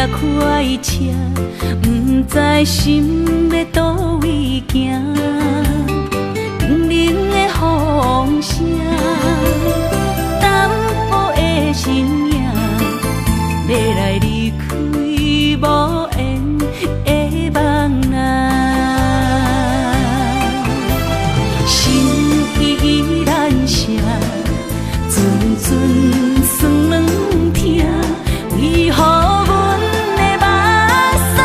也开车，不知心要倒位行。冷冷的风声，淡薄的身影，要来离开无缘的梦啊。心依然舍，阵阵酸软痛，为何阮的目屎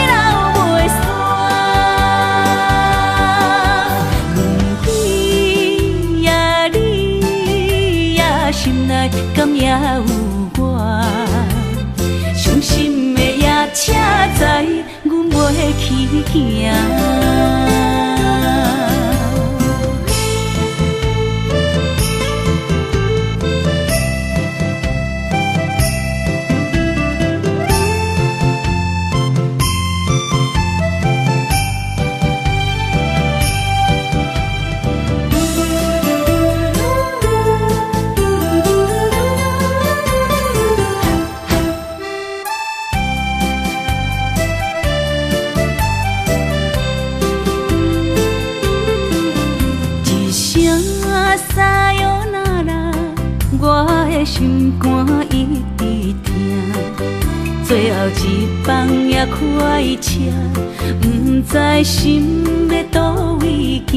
流袂煞？轮回呀，你呀，心内敢也有我？伤心的也车载，阮袂去行。心肝一直疼，最后一放也开车，不知心要倒位行。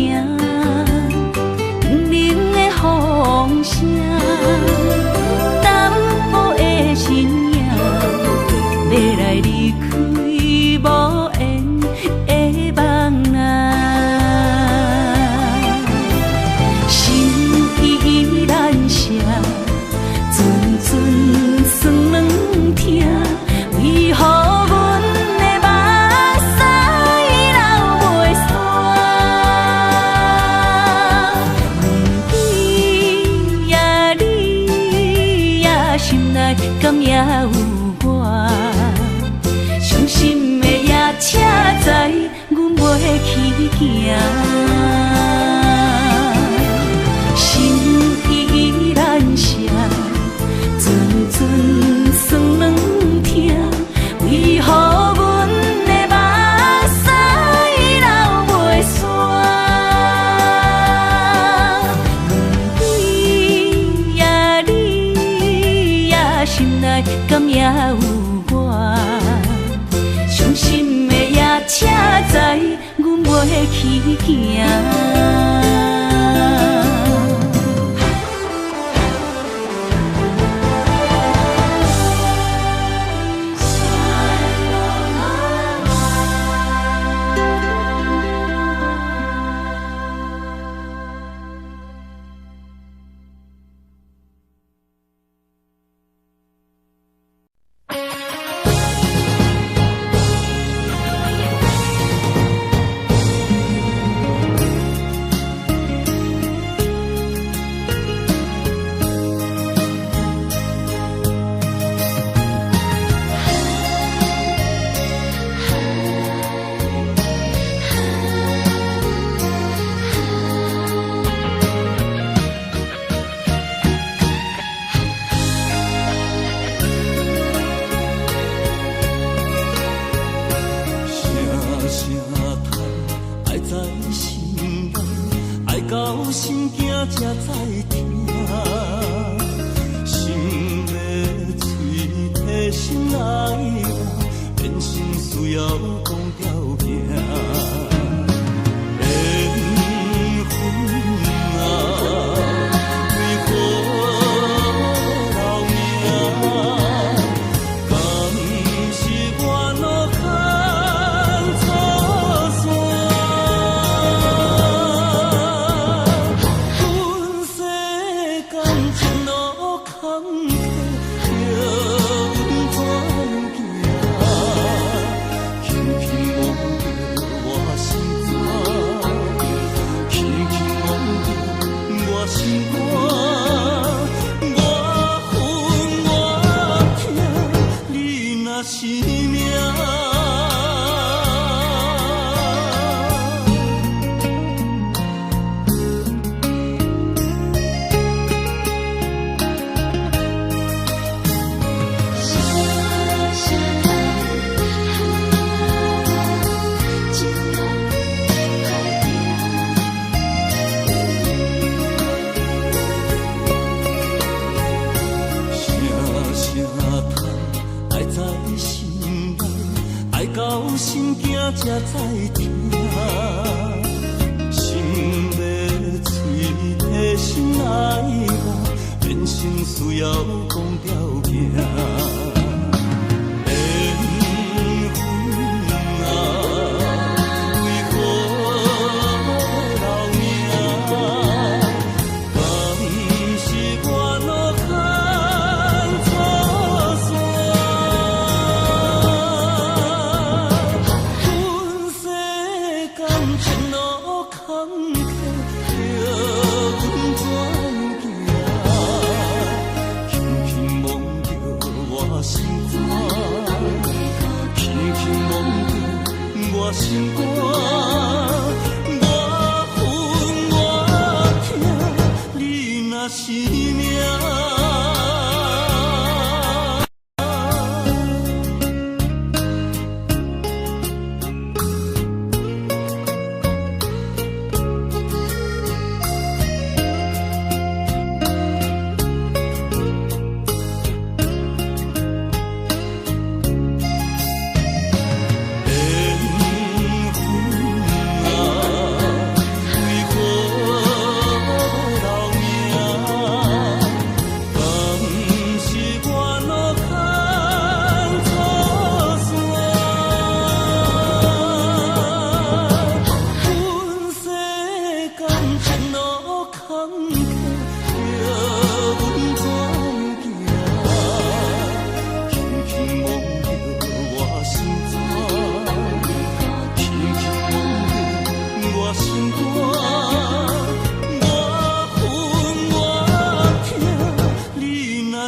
冷冷的风声，淡薄的身影，要来离开无缘的梦啊。心依然舍。阵阵酸软痛，为何阮的目屎流袂煞？轮回呀，你呀，心内敢也有我？伤心的也车载，阮袂去行。心依然舍。阵阵酸软痛，为何阮的目屎流袂煞？轮回呀，你呀，心内敢也有我？伤心的也车载，阮袂去行。心内，爱到心惊才知痛。心要嘴提心爱我，人生需要讲条行。心肝，我恨我痛，你若是命。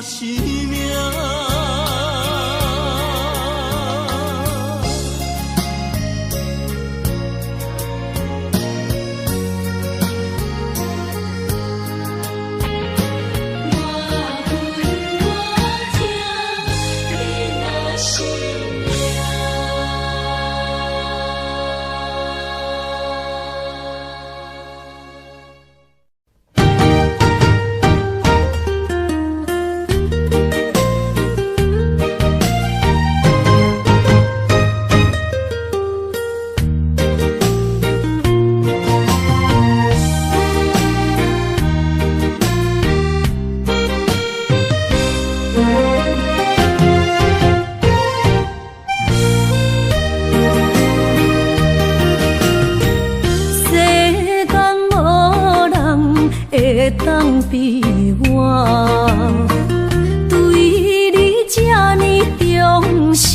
是命。会当比我对你这呢重视，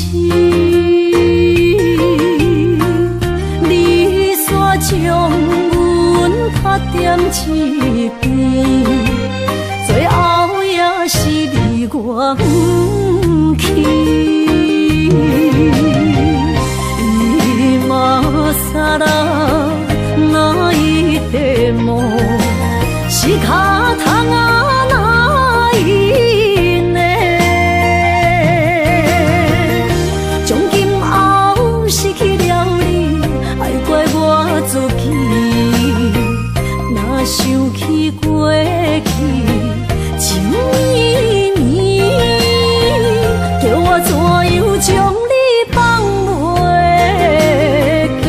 你煞将阮拍点一边，最后也是你我不去。今さら泣いても仕方がないね。从今后失去了你，爱怪我自己。若想起过去情绵绵，叫我怎样将你放袂记？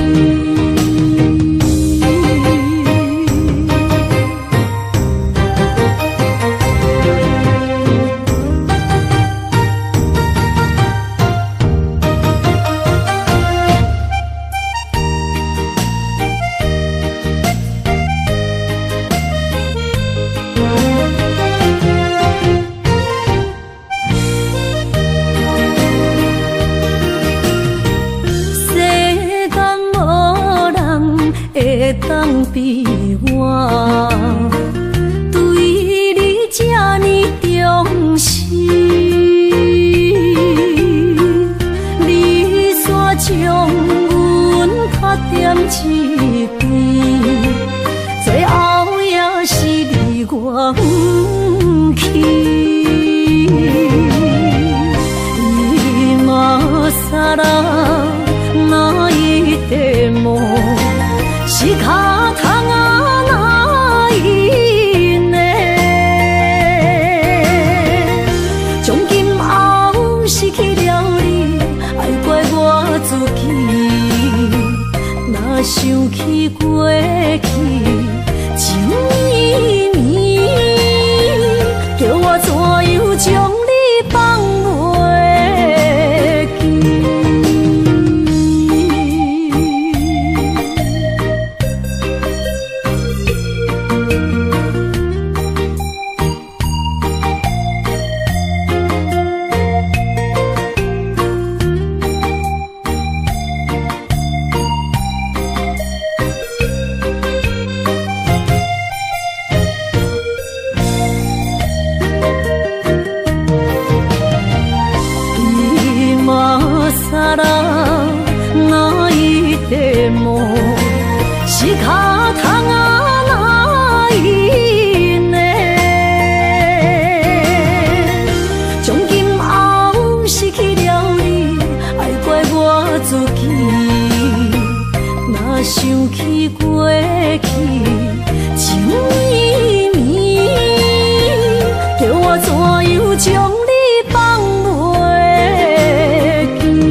会当比我对你这呢重视，你煞将阮拍点一边，最后也是你我不去。今さら泣いても仕方がないね。从今后失去了你，过去，情绵绵，叫我怎样将你放袂记？想起过去，情绵绵，叫我怎样将你放袂记？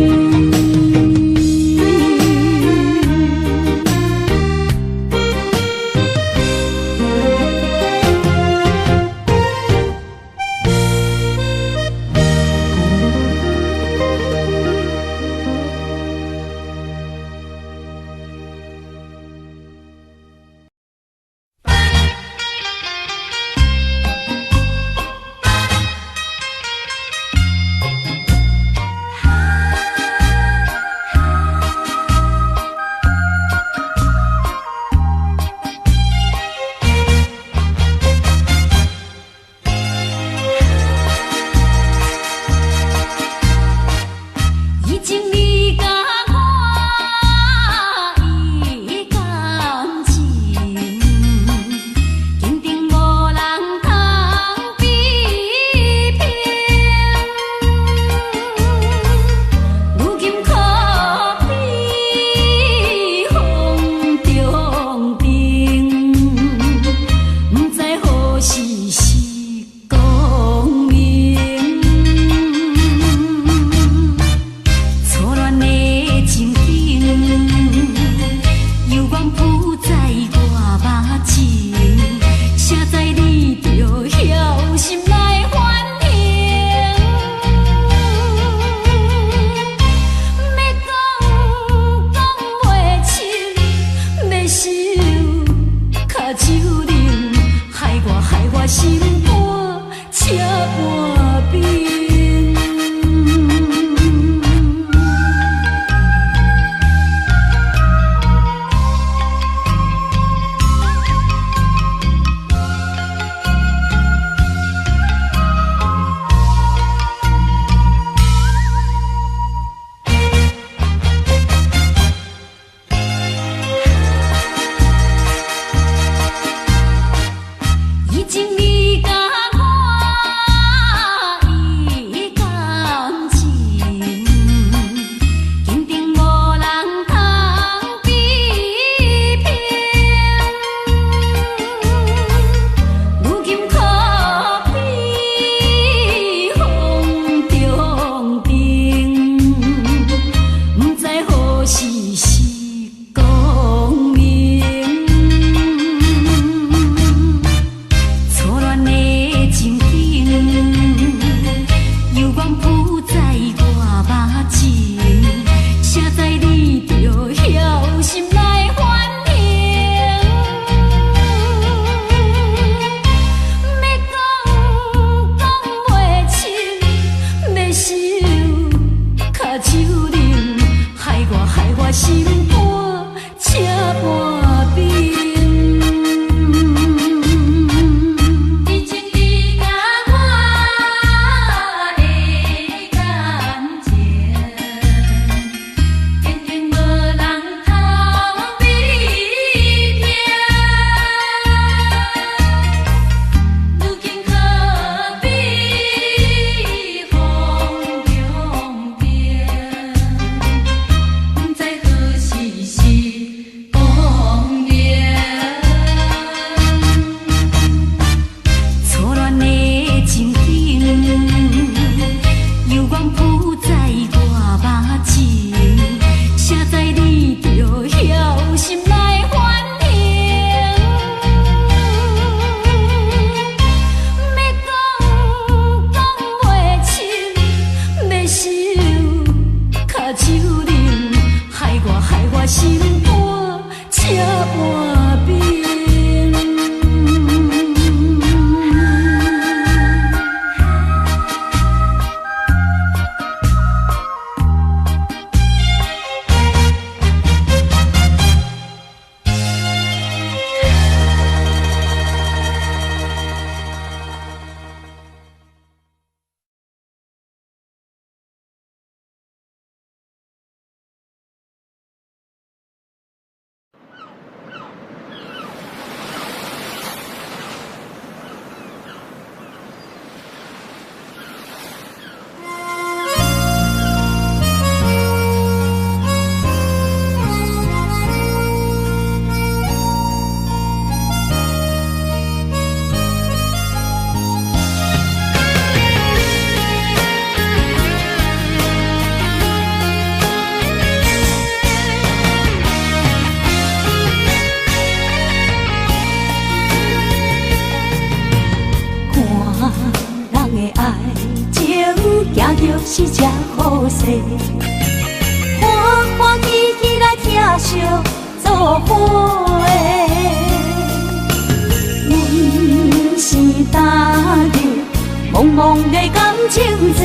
欢欢喜喜来疼惜做伙的。阮是踏入茫茫的感情债，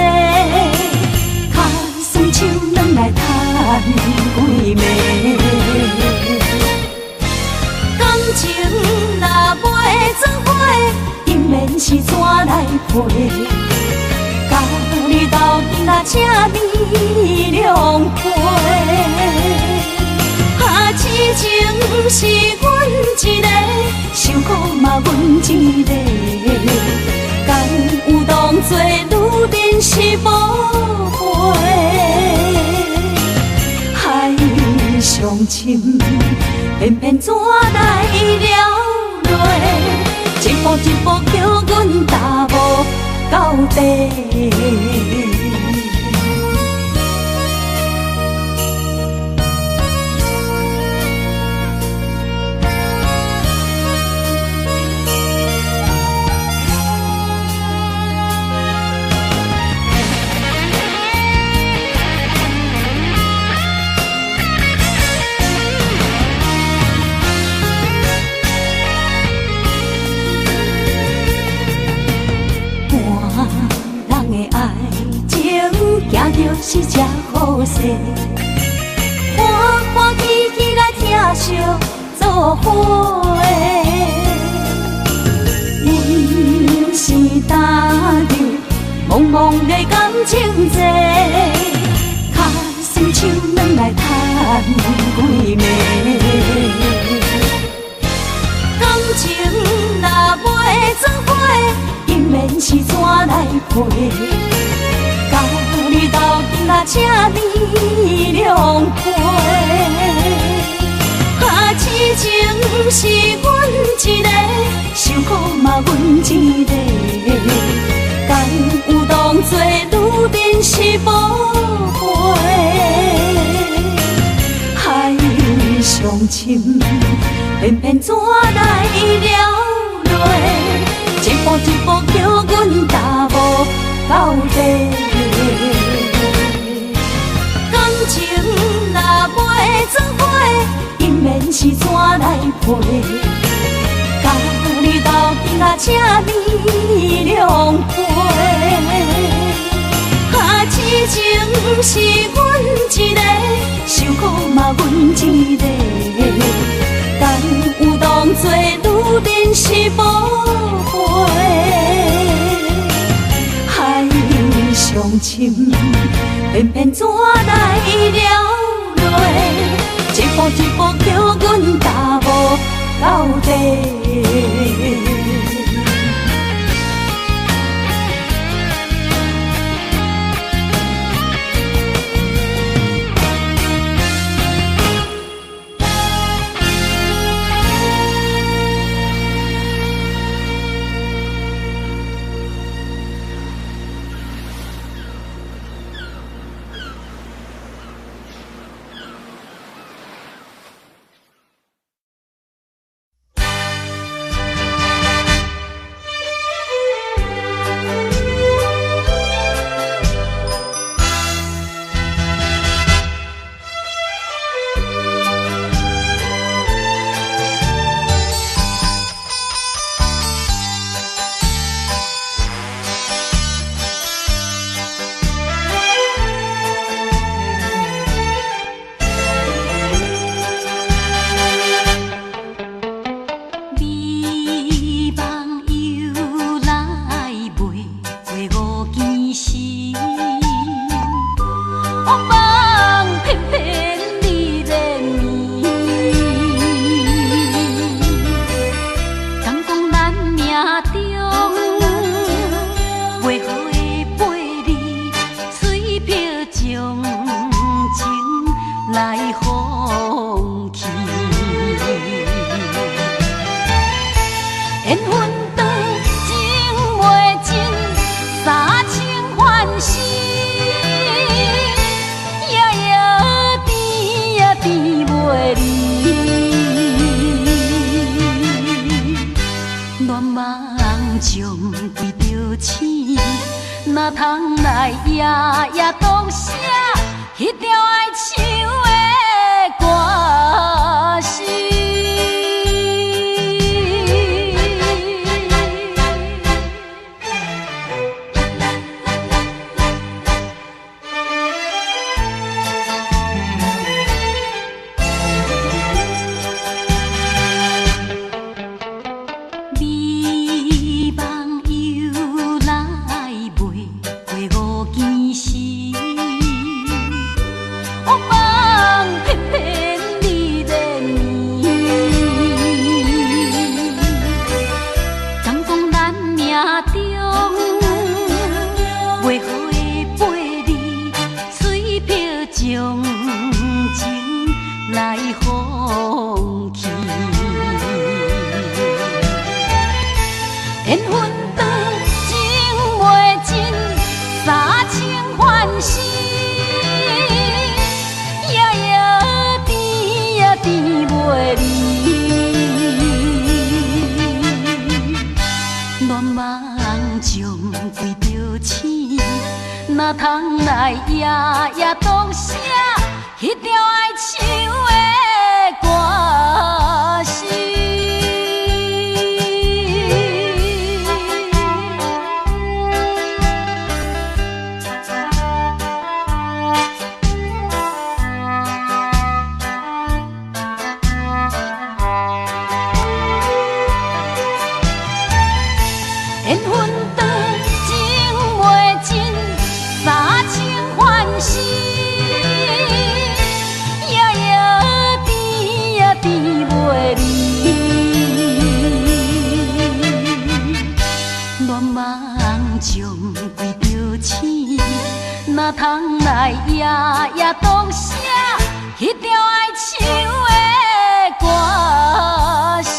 卡酸手软来叹几暝。感情若袂做伙，应免是怎来陪？甲你斗阵啊，请你谅解。啊，痴情是阮一个，受苦嘛阮一个。敢有当作女人是无悔？海上深，偏偏怎来了落？一步一步叫阮踏无到底。是这好势，欢欢喜喜来疼惜做伙的。阮是踏入茫茫的感情债，卡酸手软来叹几暝。感情若袂做伙，应免是怎来陪？甲你斗阵啊，请你谅解。啊，痴情是阮一个，受苦嘛阮一个。敢有当作女人是无悔？海上深，偏偏怎来了落？一步一步叫阮踏无到底。感情若袂做伙，应免是怎来陪？甲你斗阵啊，请你谅解。啊，痴情是阮一个，受苦嘛阮一个。敢有当作女人是无悔？海上深，偏偏怎来了落？一步一步叫阮踏无到底。迄条爱唱的歌词。哪通来夜夜当写迄条爱唱的歌词？缘分长情袂尽，三情换死，夜夜甜呀甜袂离。乱梦将规条星，哪通来夜夜当写迄条爱唱的歌词？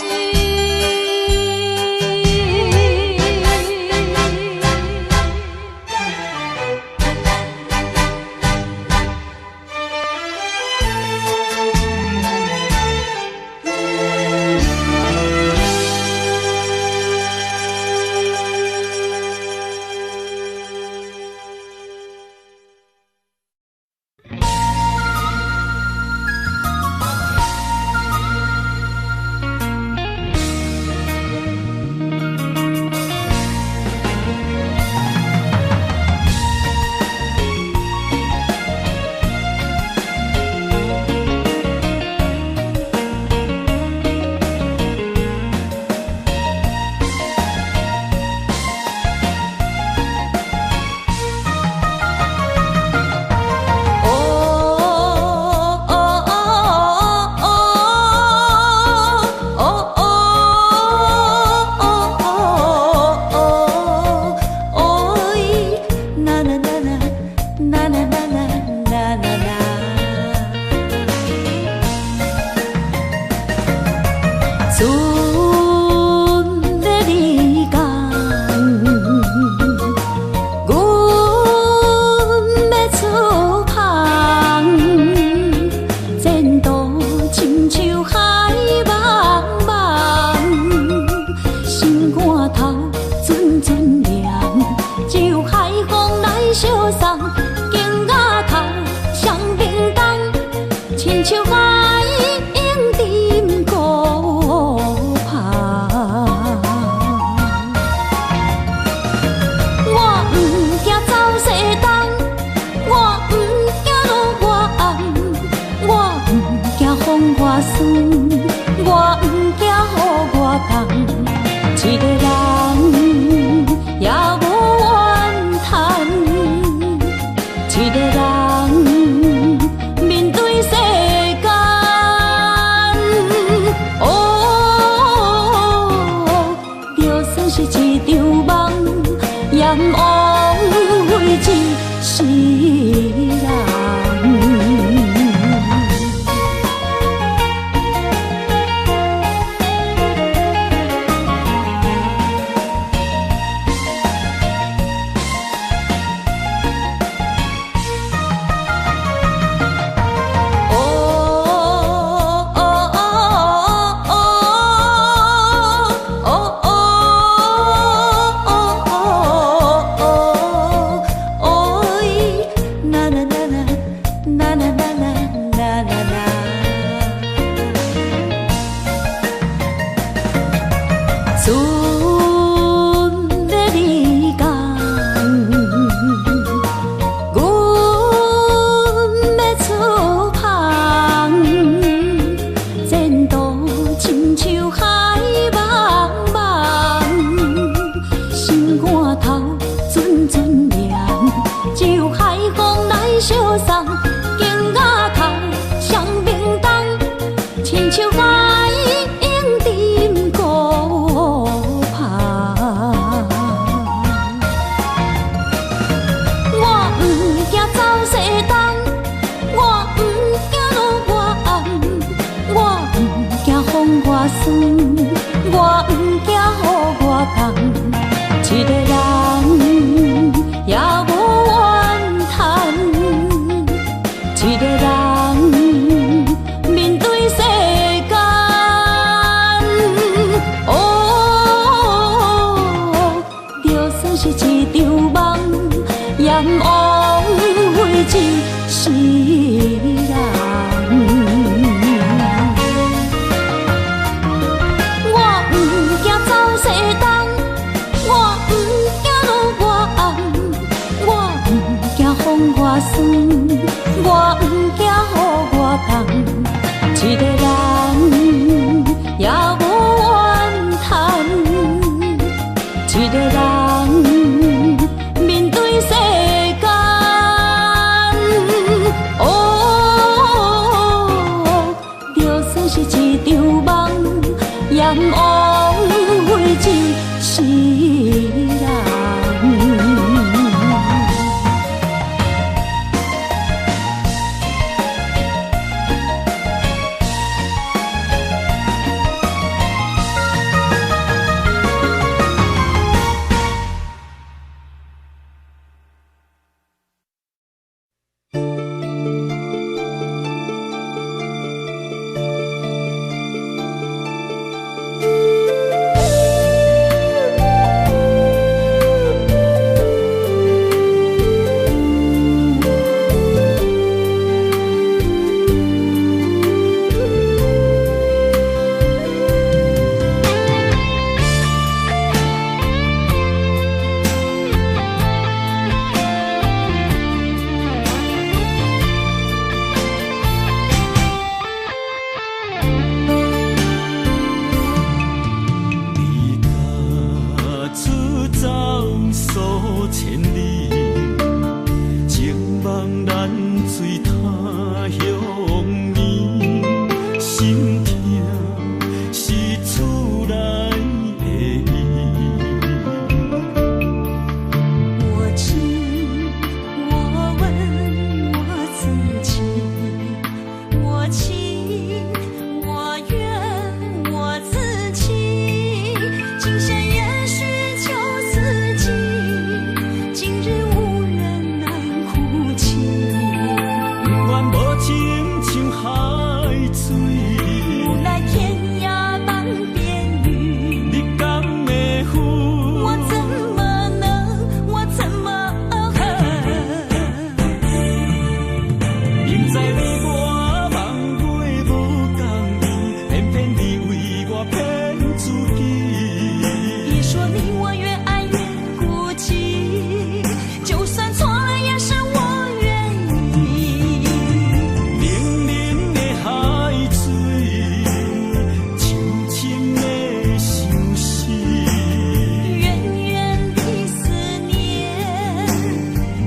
一个人面对世间，哦，就算是一场梦，也毋枉费一世人。我毋惊走西东，我毋惊路外暗，我毋惊风外酸，我毋惊雨外重。一个人也无怨叹，一个人面对世间，哦，就算是一场梦，也毋枉费一世人。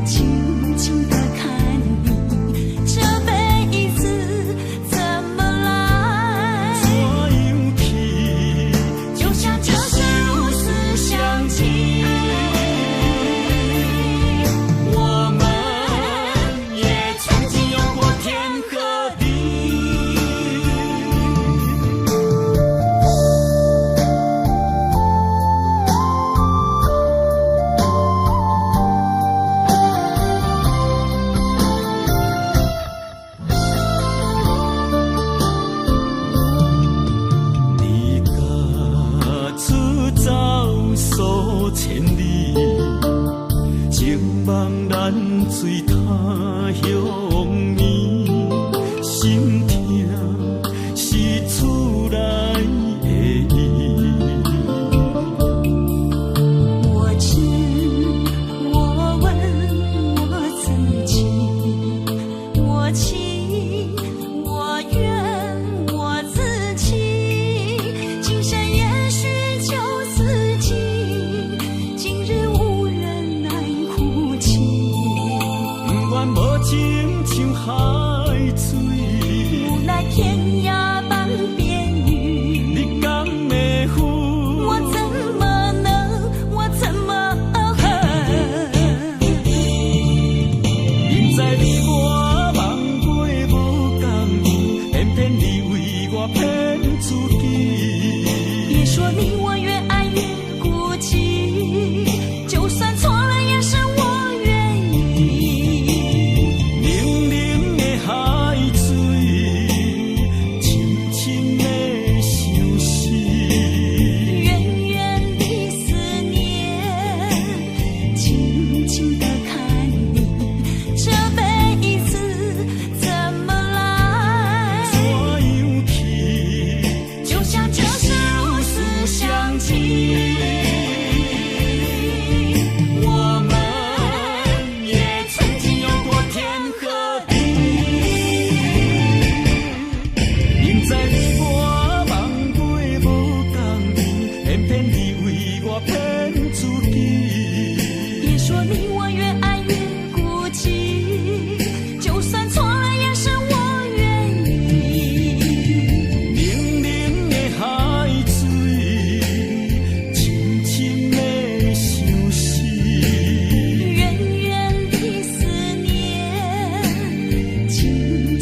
轻轻地看你这杯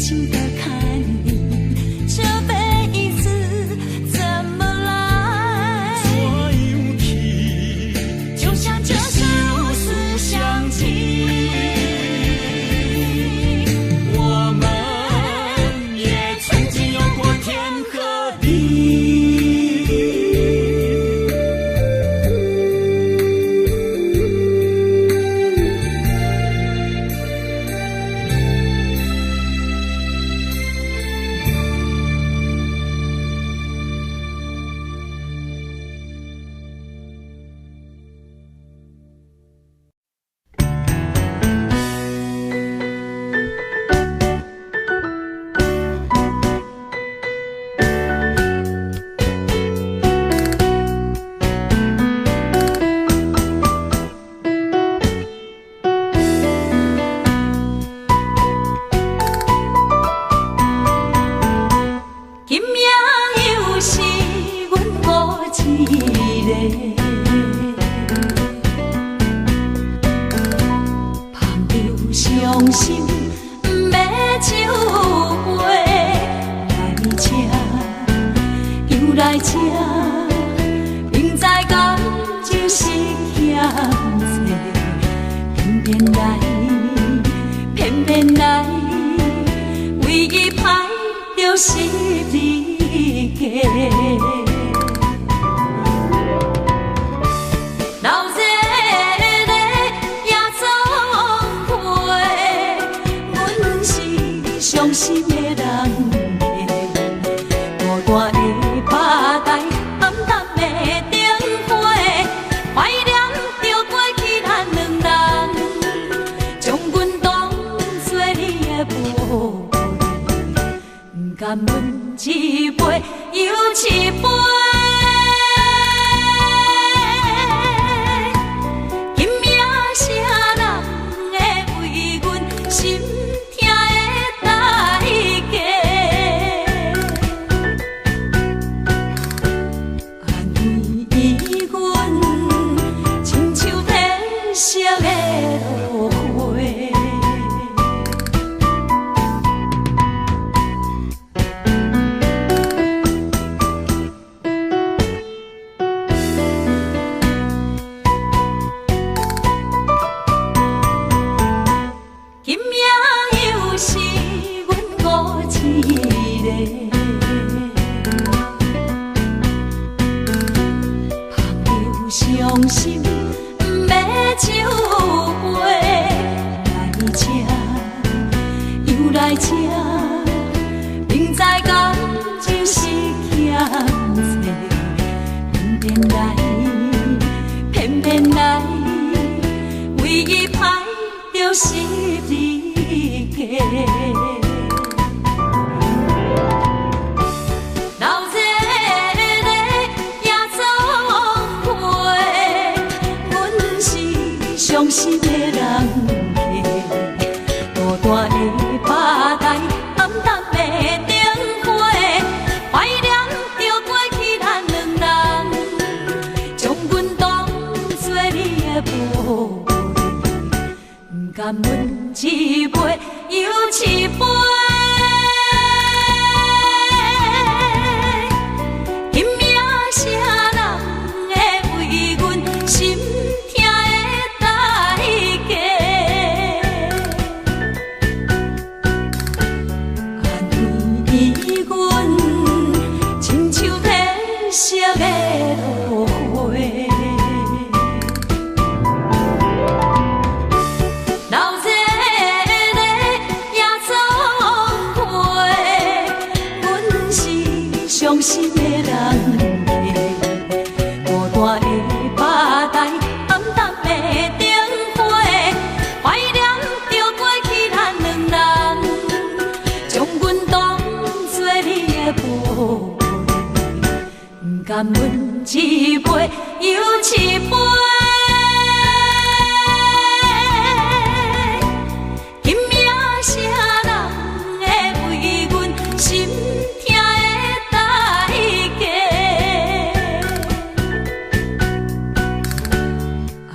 想着看你这辈子怎么来？怎样去？就像这是如此相近。我们也曾经有过天和地。今夜又是阮孤一个，捧着伤心不要酒杯，来这又来这，明知感情是欠债，偏偏来，偏偏来，为伊歹着是你家。老热热也总会，阮是伤心的人孤单的巴台，暗淡的灯花，怀念着过去咱两人，将阮当作你的宝贝，不甘阮一杯又一杯。今夜啥人会为阮心痛的代价？安慰阮，亲像褪色的落花。今夜又是阮孤一个，捧着伤心不要酒杯，来这又来这，明知感情是欠债，偏偏来，偏偏来，为伊歹着是你家。老热热也总会，阮是伤心的人孤单的巴台，暗淡的灯花，怀念着过去咱两人，将阮当作你的宝贝，不甘阮一杯又一杯。今夜啥人会为阮心痛的代价？安慰阮，亲像褪色的落花。老热热也总会，阮是伤心的人孤单的巴台，暗淡的灯花，怀念着过去咱两人，将阮当作你的宝贝，不甘阮一杯又一杯。今夜啥人会为阮心痛的代价？安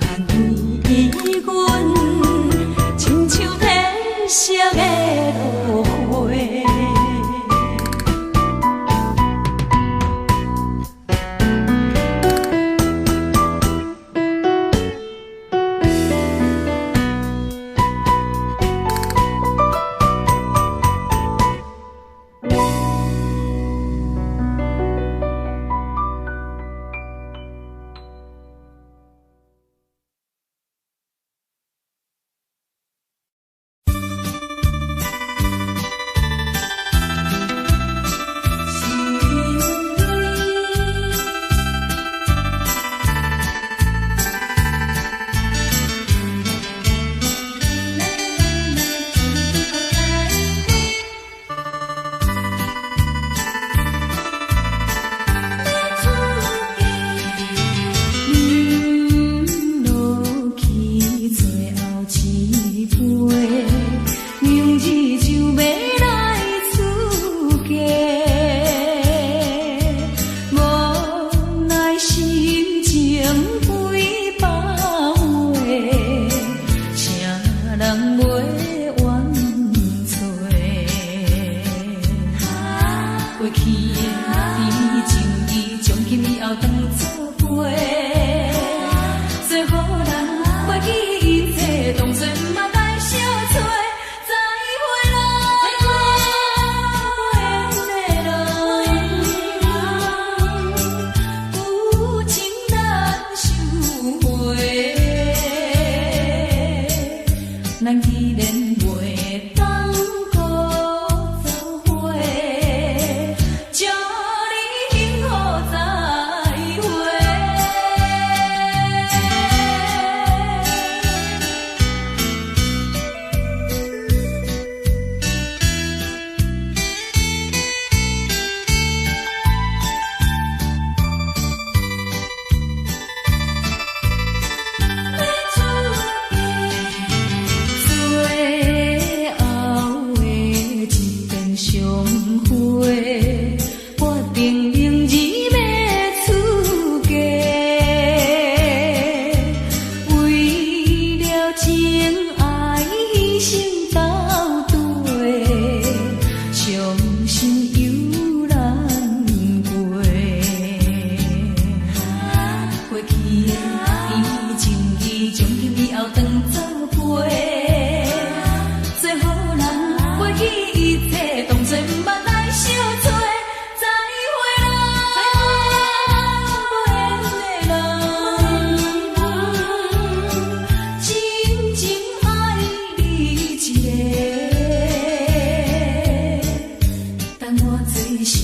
慰阮，亲像褪色的落花。过去的甜情意，从今以后当作陪。做好人，袂记一切，当作嘛来相找。再会啦，有情难收回。咱既然袂当搁做伙，祝你幸福再会。最后的一遍相会，我定明日要出家。为了情爱牺牲到底，伤心犹难过。过去的甜情意，从今以后当作陪。做好人，袂记一切，当作毋捌来相找。再会啦，真情爱你一个，等我做新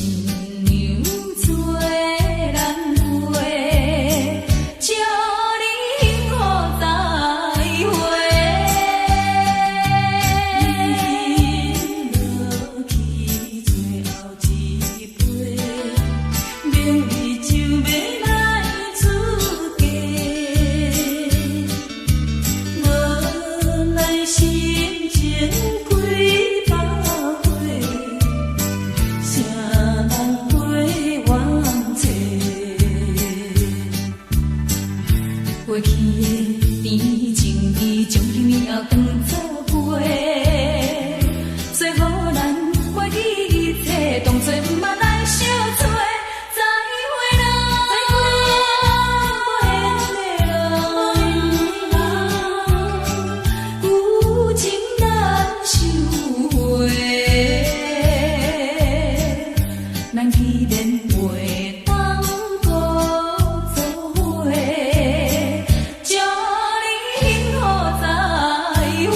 娘做人陪，祝你幸福再会。落去最后一杯，明日就要来出家。无奈心情几百回，谁人陪我找？过去的甜情意，从今以后当作陪。做好人，袂记一切，当作毋捌来相找。再会啦，有情难收回。咱既然袂当搁做伙，祝你幸福再会。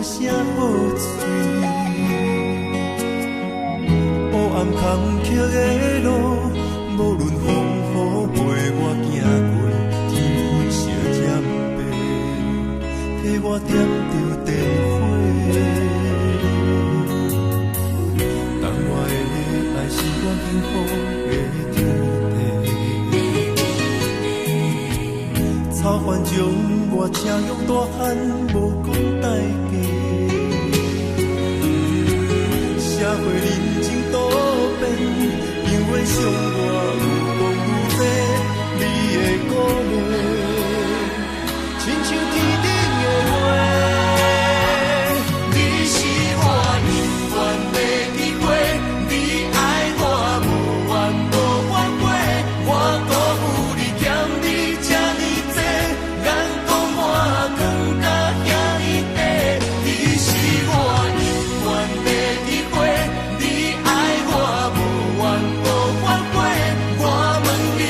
声好嘴。黑暗坎坷的路，无论风雨陪我行过，天昏烧渐白，替我点着灯火。当我的爱是我幸福的天地，草原将我请用大汉，无讲代价。社会人情多变，因为伤我有讲有多，你的鼓励，亲像天顶的花。你是我永远的机会，你爱我无怨无反悔，我辜负你欠你这呢多，眼光满光甲遐呢短。你是我永远的机会，你爱我无怨无反悔，我问你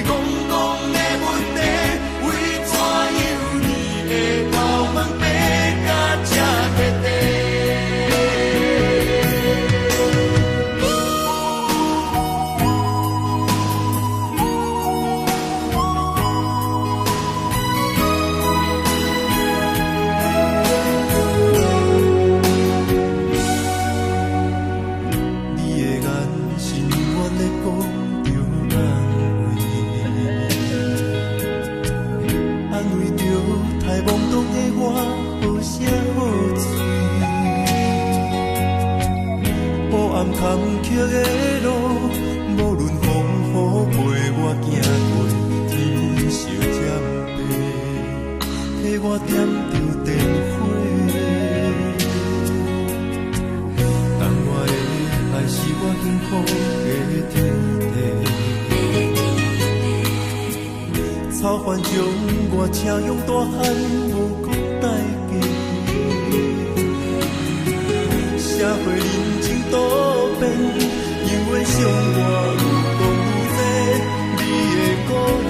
戆戆的问题，为怎样你会头毛白甲这彻底？你的眼是永远在讲着安慰着太懵懂的我，好声好嘴。黑暗坎坷的路，无论风雨陪我行过，天昏烧渐白，替我点着灯火。当我的爱是我幸福的天地，草原将我请用大汉，无讲代价。社会人情多变，因为伤我有讲有多，你的鼓励，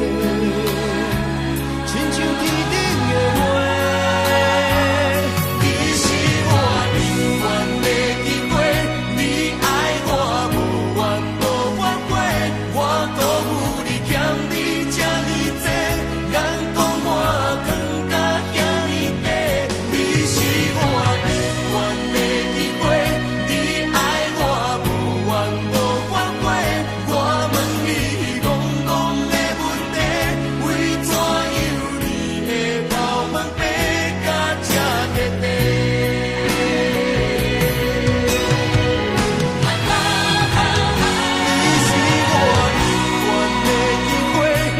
亲像天顶的花。你是我永远的机会，你爱我无怨无反悔，我辜负你欠你这呢多，眼光满光甲遐呢短。你是我永远的机会，你爱我无怨无反悔，我问你戆戆的问题，为怎样你会头毛白甲这彻底？你是我永远的机会，你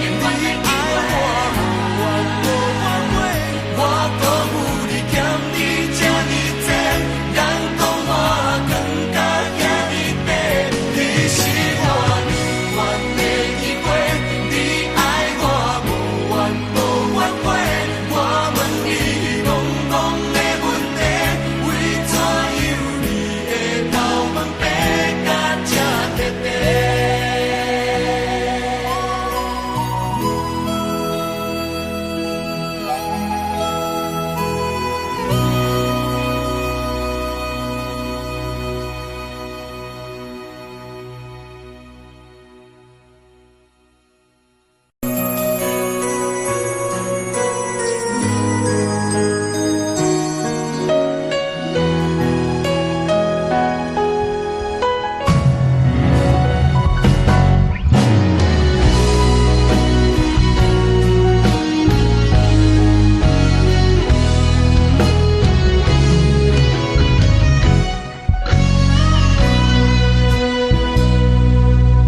爱我无怨无反悔，我辜负你欠你这呢多，眼光满光甲遐呢短。你是我永远的机会，你爱我无怨无反悔，我问你戆戆的问题，为怎样你会头毛白甲这彻底？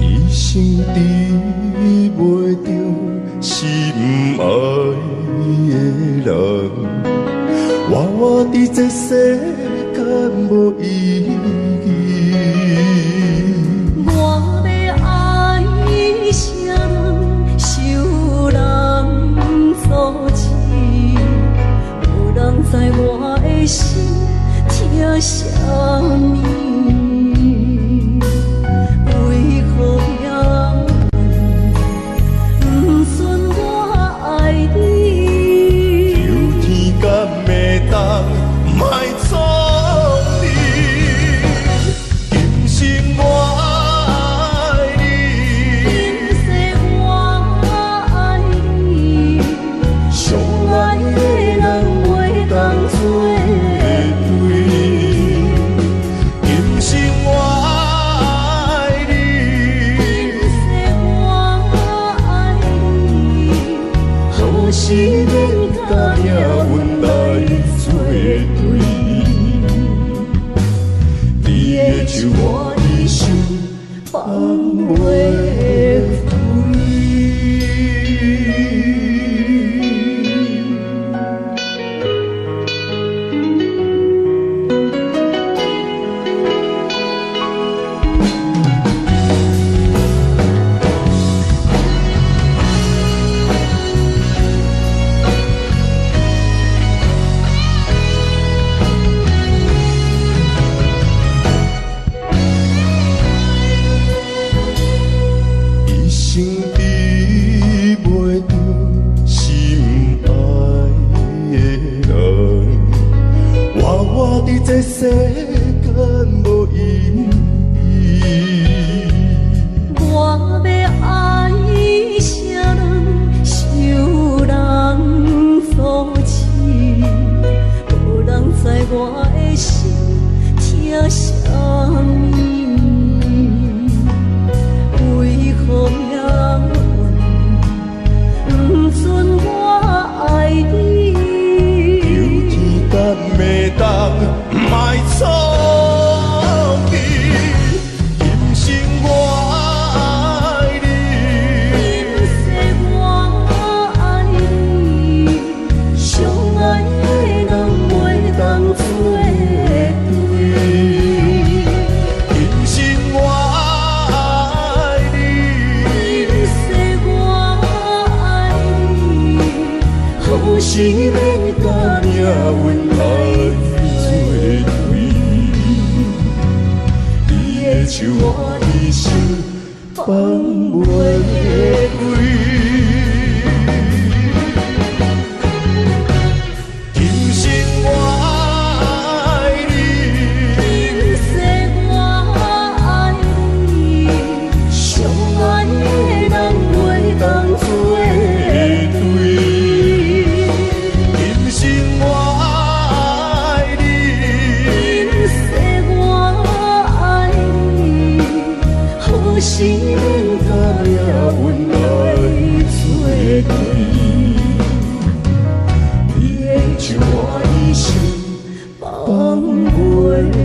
一生治袂着心爱的人，我伫这世间无意义。我要爱谁人，受人所欺，无人知我的心疼啥物。为何要不顺我爱你？有天敢会当，莫错无意义。我要爱啥人，受人所欺，无人知我的心疼啥物。为何命运不准我爱你？求天等袂当，莫错记，今生我爱你。今世我爱你，相爱的人袂当做对。今生我爱你，今世我爱你，好是免甲命运来作对。你的手我的心放袂开。今生我爱你，今世我爱你，相爱的人袂当做对。今生我爱你，今世我爱你，好是免甲命运来作对。你的手我的心放袂开。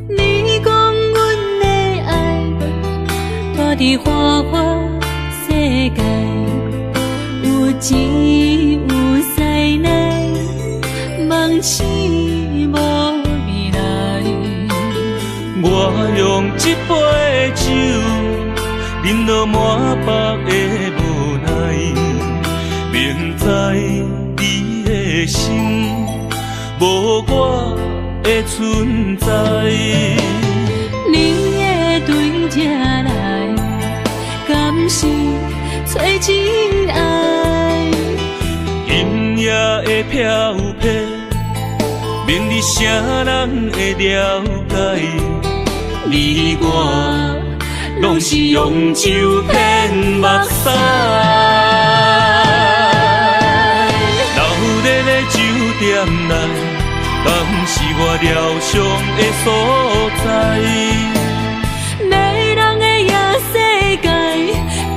你讲阮的爱，住伫花花世界，有钱有势来，梦醒无未来。我用一杯酒，饮落满腹的无奈，明知你的心无我的存在。你的对这来，敢是找真爱？今夜的飘泊，明日谁人会了解？你我拢是用酒骗目屎，流热的酒店内，敢是我疗伤的所在？迷人的夜世界，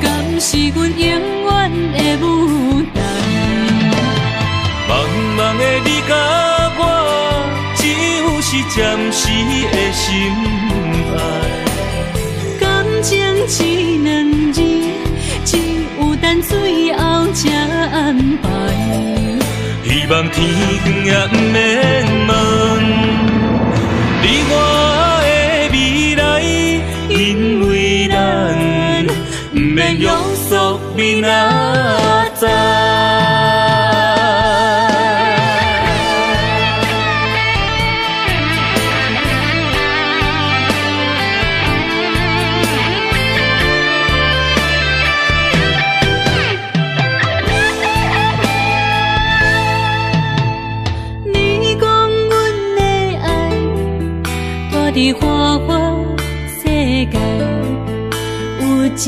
敢是阮永远的舞台？茫茫的你甲我，只有是暂时的心爱。感情只两字，只有等最后才安排。希望天光也不免问你我的未来，因为咱不免约束明仔载。你讲阮的爱，住伫花花世界，有钱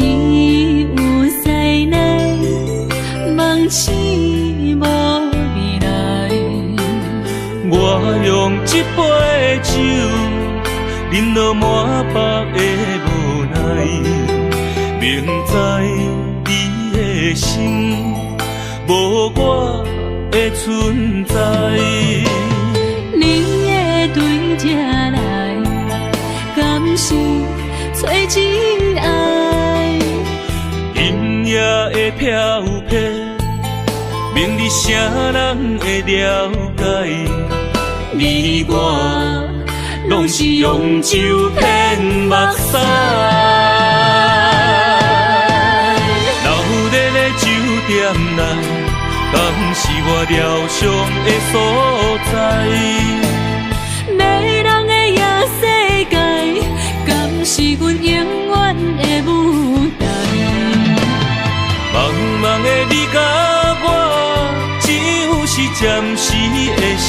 有势来，梦醒无未来。我用一杯酒，饮落满腹的无奈，明知你的心无我的存在。你的对这来，敢是找真爱？阴夜的飘撇，明日谁人会了解？你我拢是用酒骗目屎，留在咧酒店内，敢是我疗伤的所在？迷人的夜世界，敢是阮永远的舞台？茫茫的你甲我，只有是暂时的心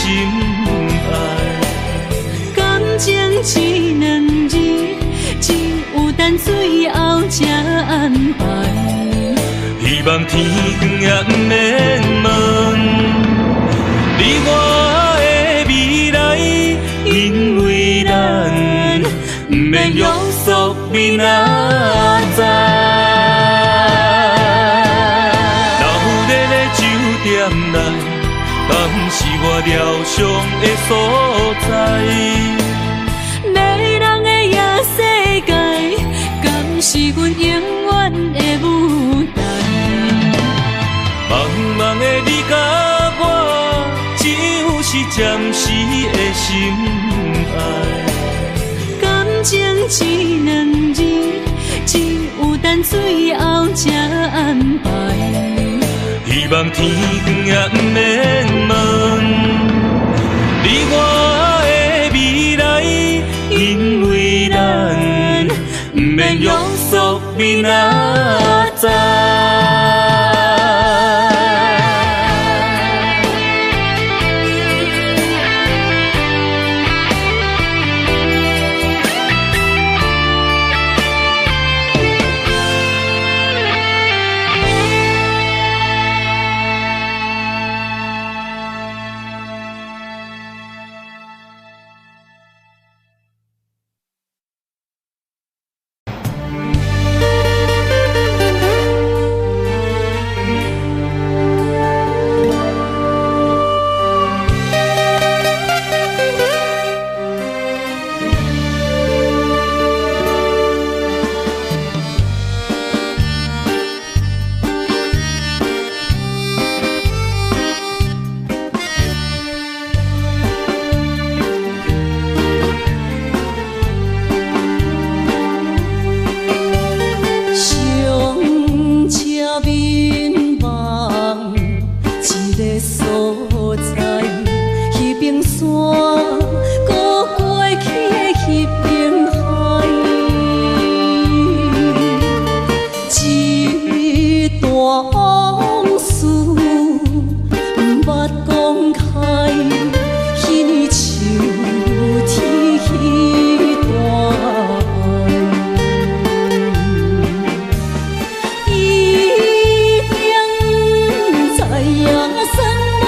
爱。感情只两字，只有等最后才安排。希望天光也不免问，你我的未来，因为咱不免约束明仔载。留在咧酒店内，敢是我疗伤的所在？迷人的夜世界，敢是阮永远的舞台？茫茫的你甲我，只有是暂时的心爱。感情只两字，只有等最后才安排。希望天光也不免问，你我的未来，因为咱不免约束明仔载。一定知影，山袂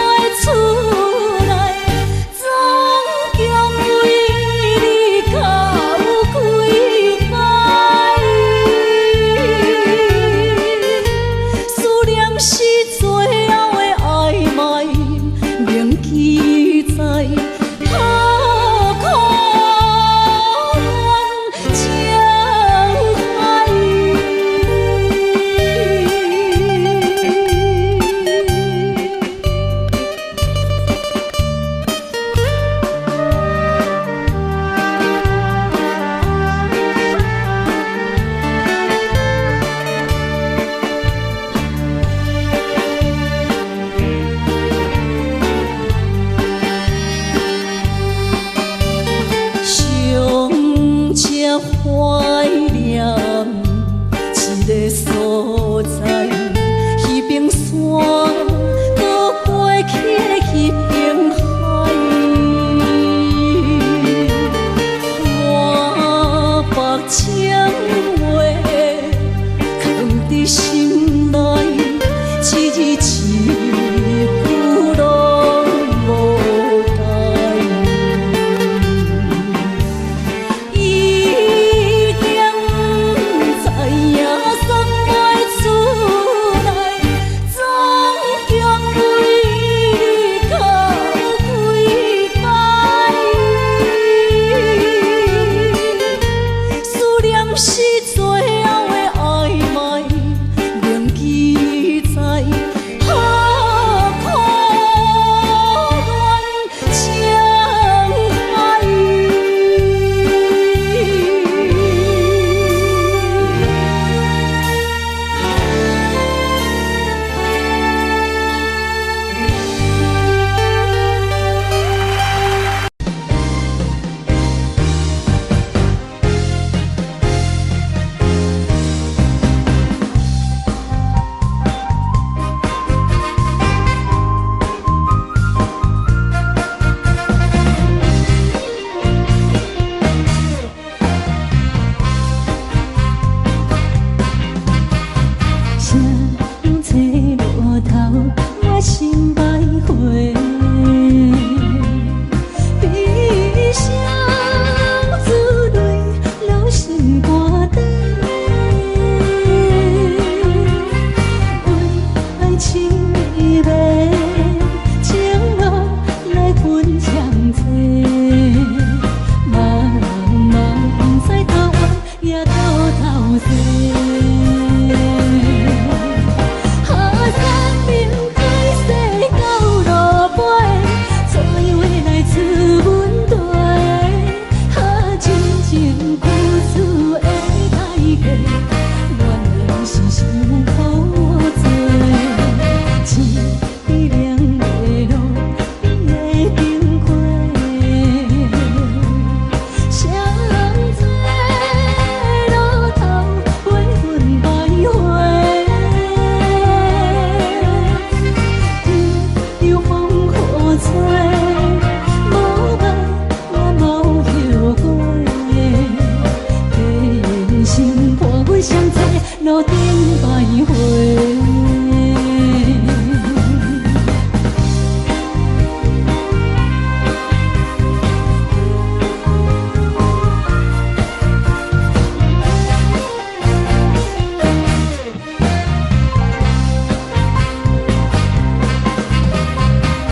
回。悲伤自泪，流心肝底。为爱情依偎，情路来分相济。茫茫不知头弯也到头西。路顶徘徊。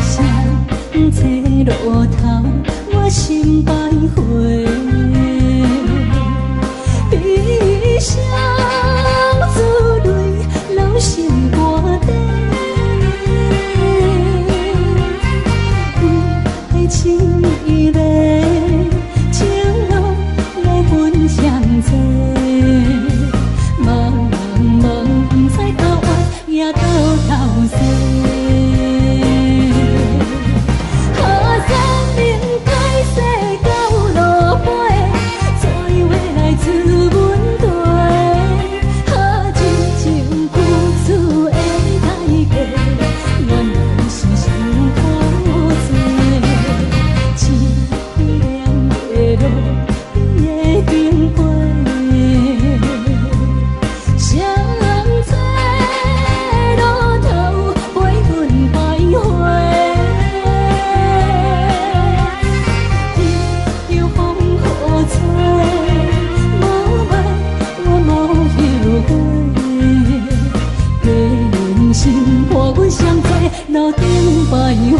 相册路头，我心徘徊。悲伤心肝底，为爱情依偎，情路来分相济。茫茫不知头弯也到头西。路顶徘徊。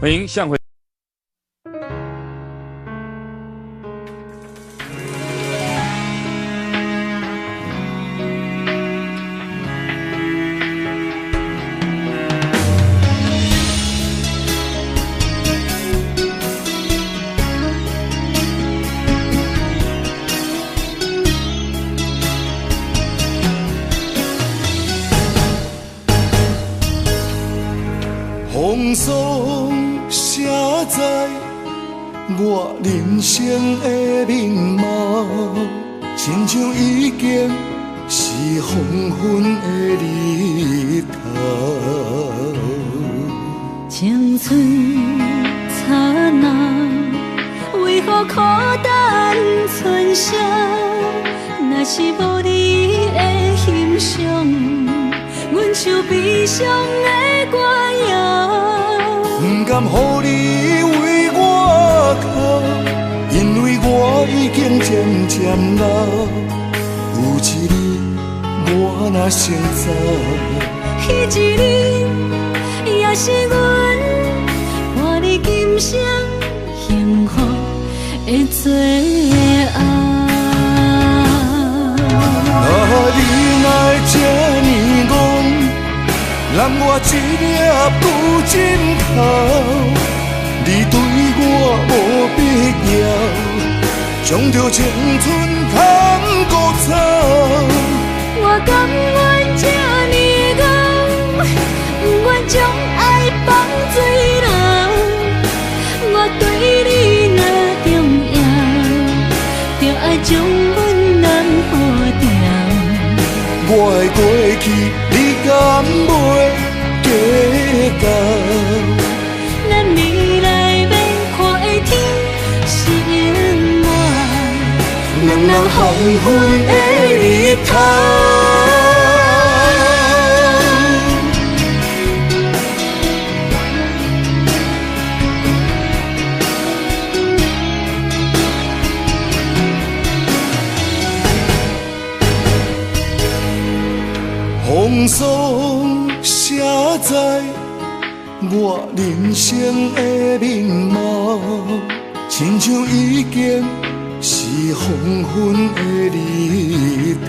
欢迎向回。风霜写在我人生的面貌，亲像已经是黄昏的日头。青春刹那，为何孤单春宵？若是无你的欣赏。悲伤的歌谣，不甘予你为我哭，因为我已经渐渐老。有一日我若先走，彼一日也是阮伴你今生幸福的最后。你哪会这呢戆，揽我一粒不尽头？你对我无必要，将着青春通孤走。我甘愿这呢戆，不愿将爱放水流。我对你若重要，就爱将阮人抱牢。我的过去，你敢袂计较？咱未来免看的天是永远，两人黄昏的日头。风霜写在我人生的面貌，亲像已经是黄昏的日头。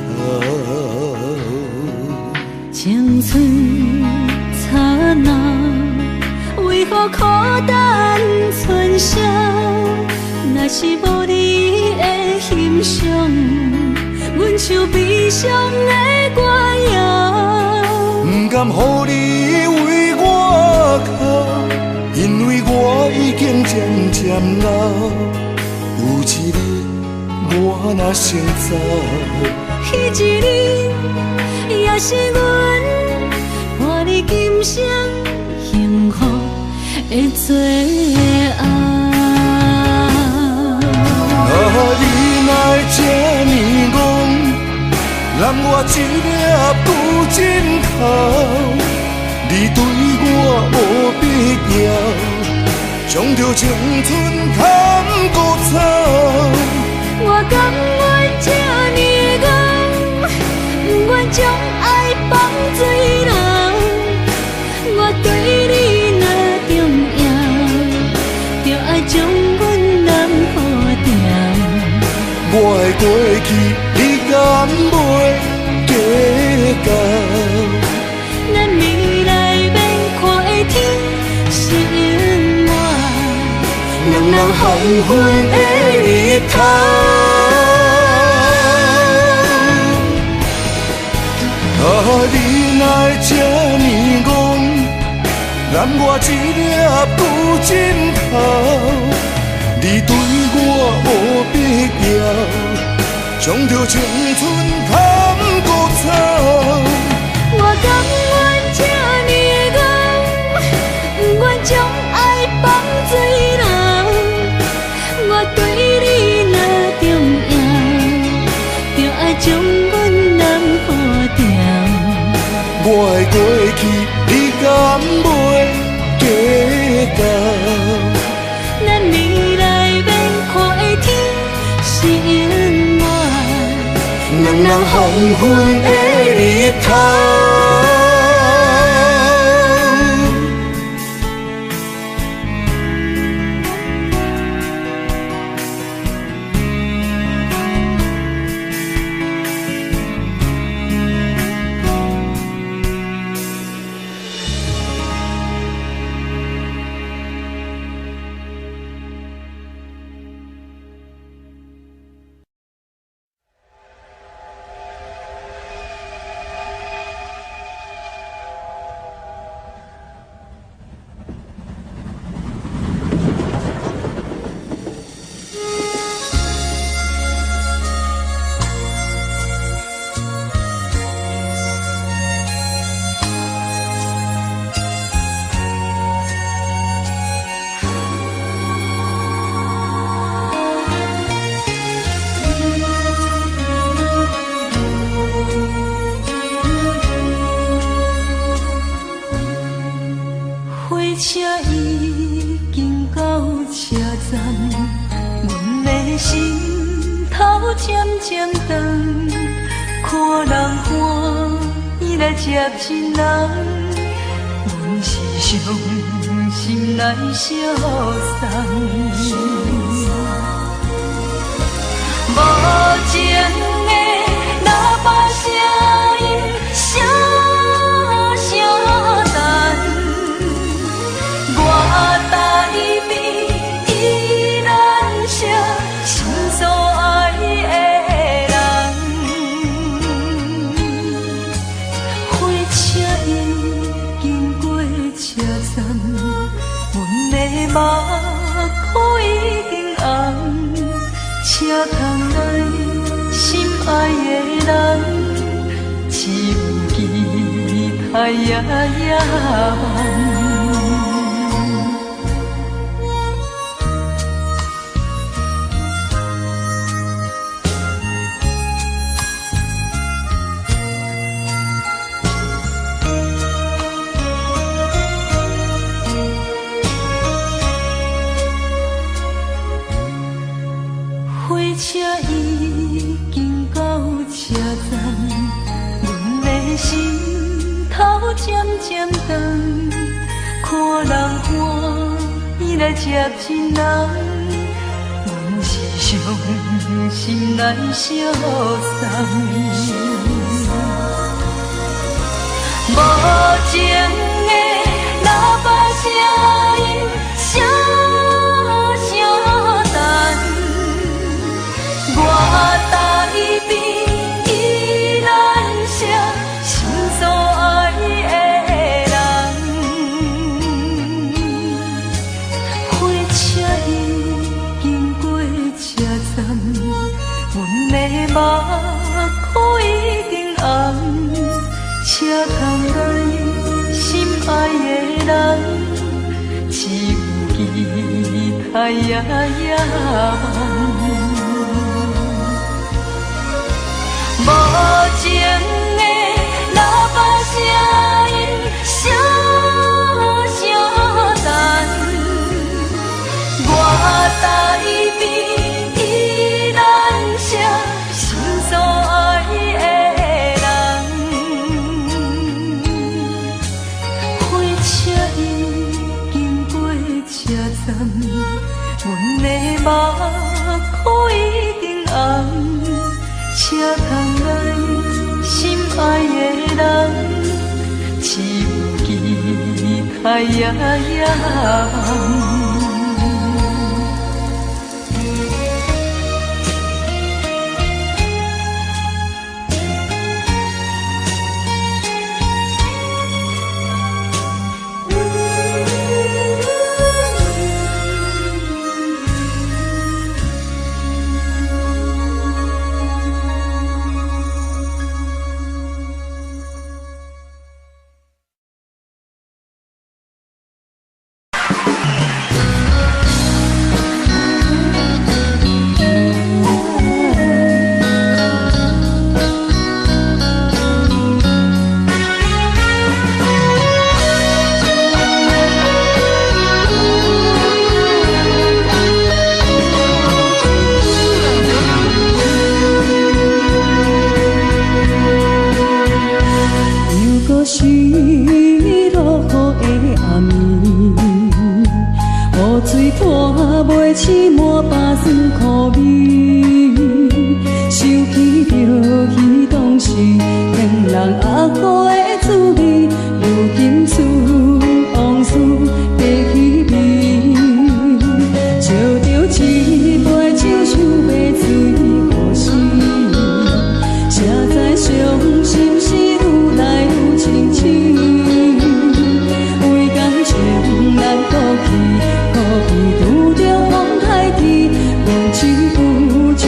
青春刹那，为何孤单春宵？若是无你的欣赏，阮像悲伤的歌谣。不甘予你为我哭，因为我已经渐渐老。有一日我若先走，彼一日也是阮伴你今生幸福的最后。你哪会这呢戆，揽我一粒不尽头？你对我无必要，将着青春通孤走。我甘愿这呢戆，不愿将爱放水流。我对你若重要，就爱将阮人抱牢。我的过去，你敢袂计较？咱未来免看的天是永远，两人黄昏的日头。你哪会这呢戆，揽我一粒不尽头？你对我无必要，将着青春通孤走。我甘愿这呢戆，不愿将爱放水流。我对你若重要，就爱将阮人抱牢。我的过去，你敢袂计较？咱未来免看的天是永远，两人黄昏的日头。头渐渐长，看人欢喜来接亲人，阮是伤心来相送。无情的喇叭声音，声声淡，我台边依然写心所爱的人。火车已经过车站，阮的目眶已经红，车窗内心爱的人，只有期待夜夜梦。火车已经到车站，阮的心头渐渐长，看人欢喜来接亲人，阮是伤心来相送。无情的喇叭声音，声声淡，我台边依然写心所爱的人。火车已经过车站，阮的目眶已经红，车窗内心爱的人，只有期待夜夜梦。无情的喇叭声音，声声淡，我台边依然写心所爱的人。火车已经过车站，阮的目眶已经红，车窗内心爱的人，只有期待夜夜梦。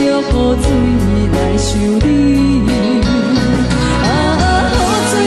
雨水来修理，雨水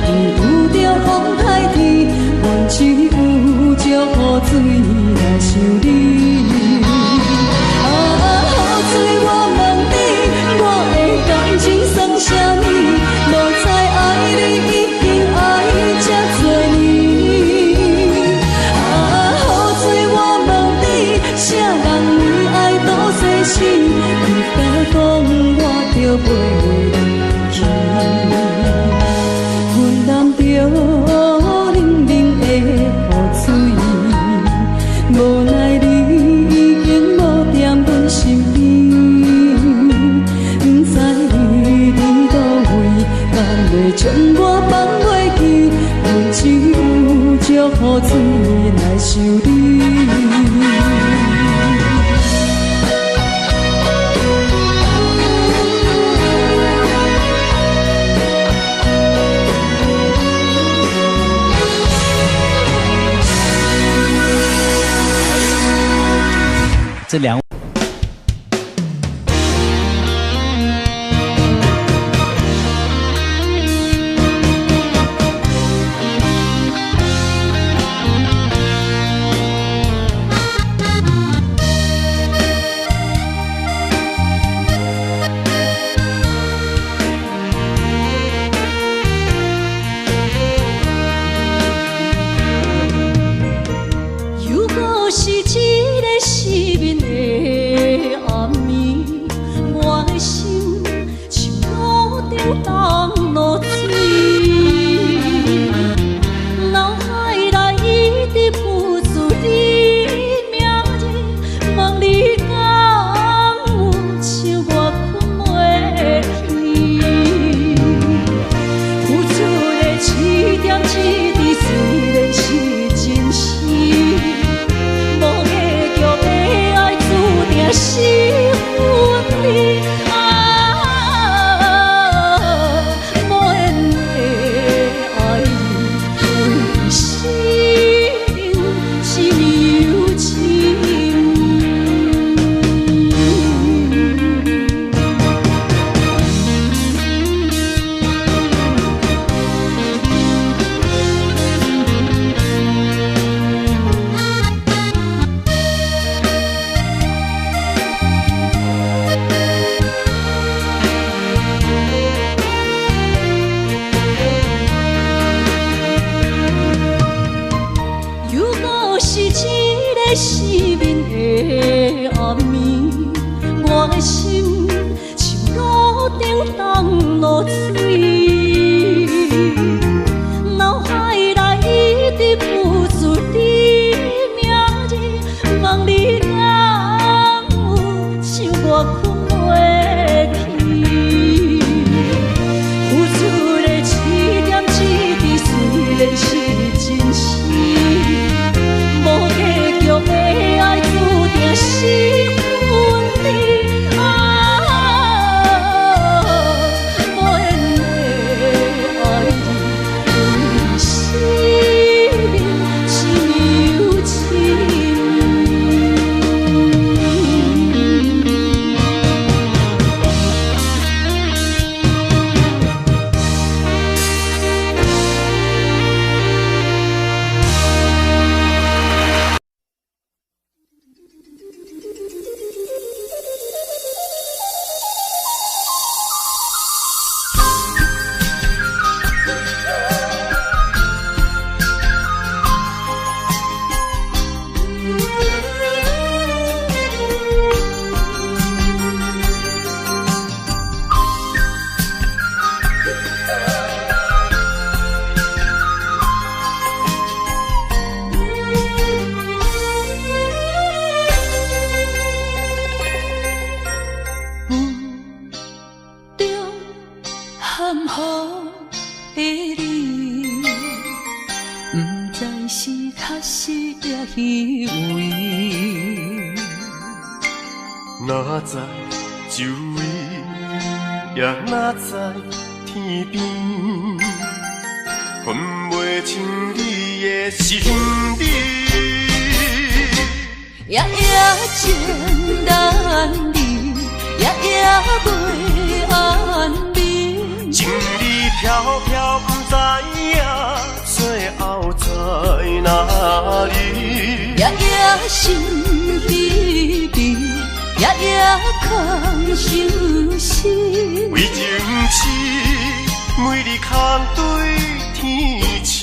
伊有着风台天，阮只有借雨水来想你。雨水我问你，我的感情算啥物？无知爱你已经爱这多年。雨水我问你，啥人为爱赌生死？你敢讲我着袂离去？阮淋着冷冷的雨水，无奈你已经无踮阮身边，不知你伫倒位，敢会将我放袂记？阮只有借雨水来想你。这两如果是一个失眠的暗暝，我的心像路中东落水，脑海内一直浮出你名字，问你敢有像我困袂去？付出的一点一滴，虽然是真实。是分离无缘的爱为心是有情。是一个失眠的暗暝，我的心像路中东落水，脑海内一直浮出你名字，问你敢有像我困袂去？付出的一点一滴，虽然是真实。无结局的爱，注定是分离。无缘的爱，为生命是有情。含糊的你，不知是确实也虚伪。哪知周围，也哪知天边，分袂清你的心理。夜夜情难离，夜夜袂安眠。情意飘飘，不知。心稀微，夜夜空相思。为情痴，每日空对天星。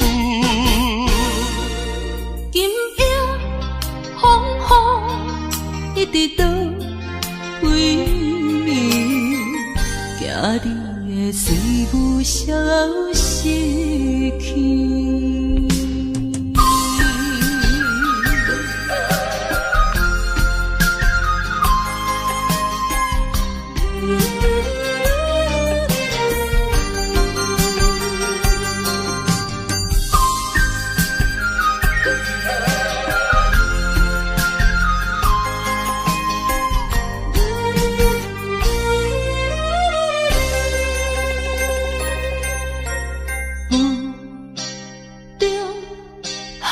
今夜风雨一直倒位，惊你的随舞消失去。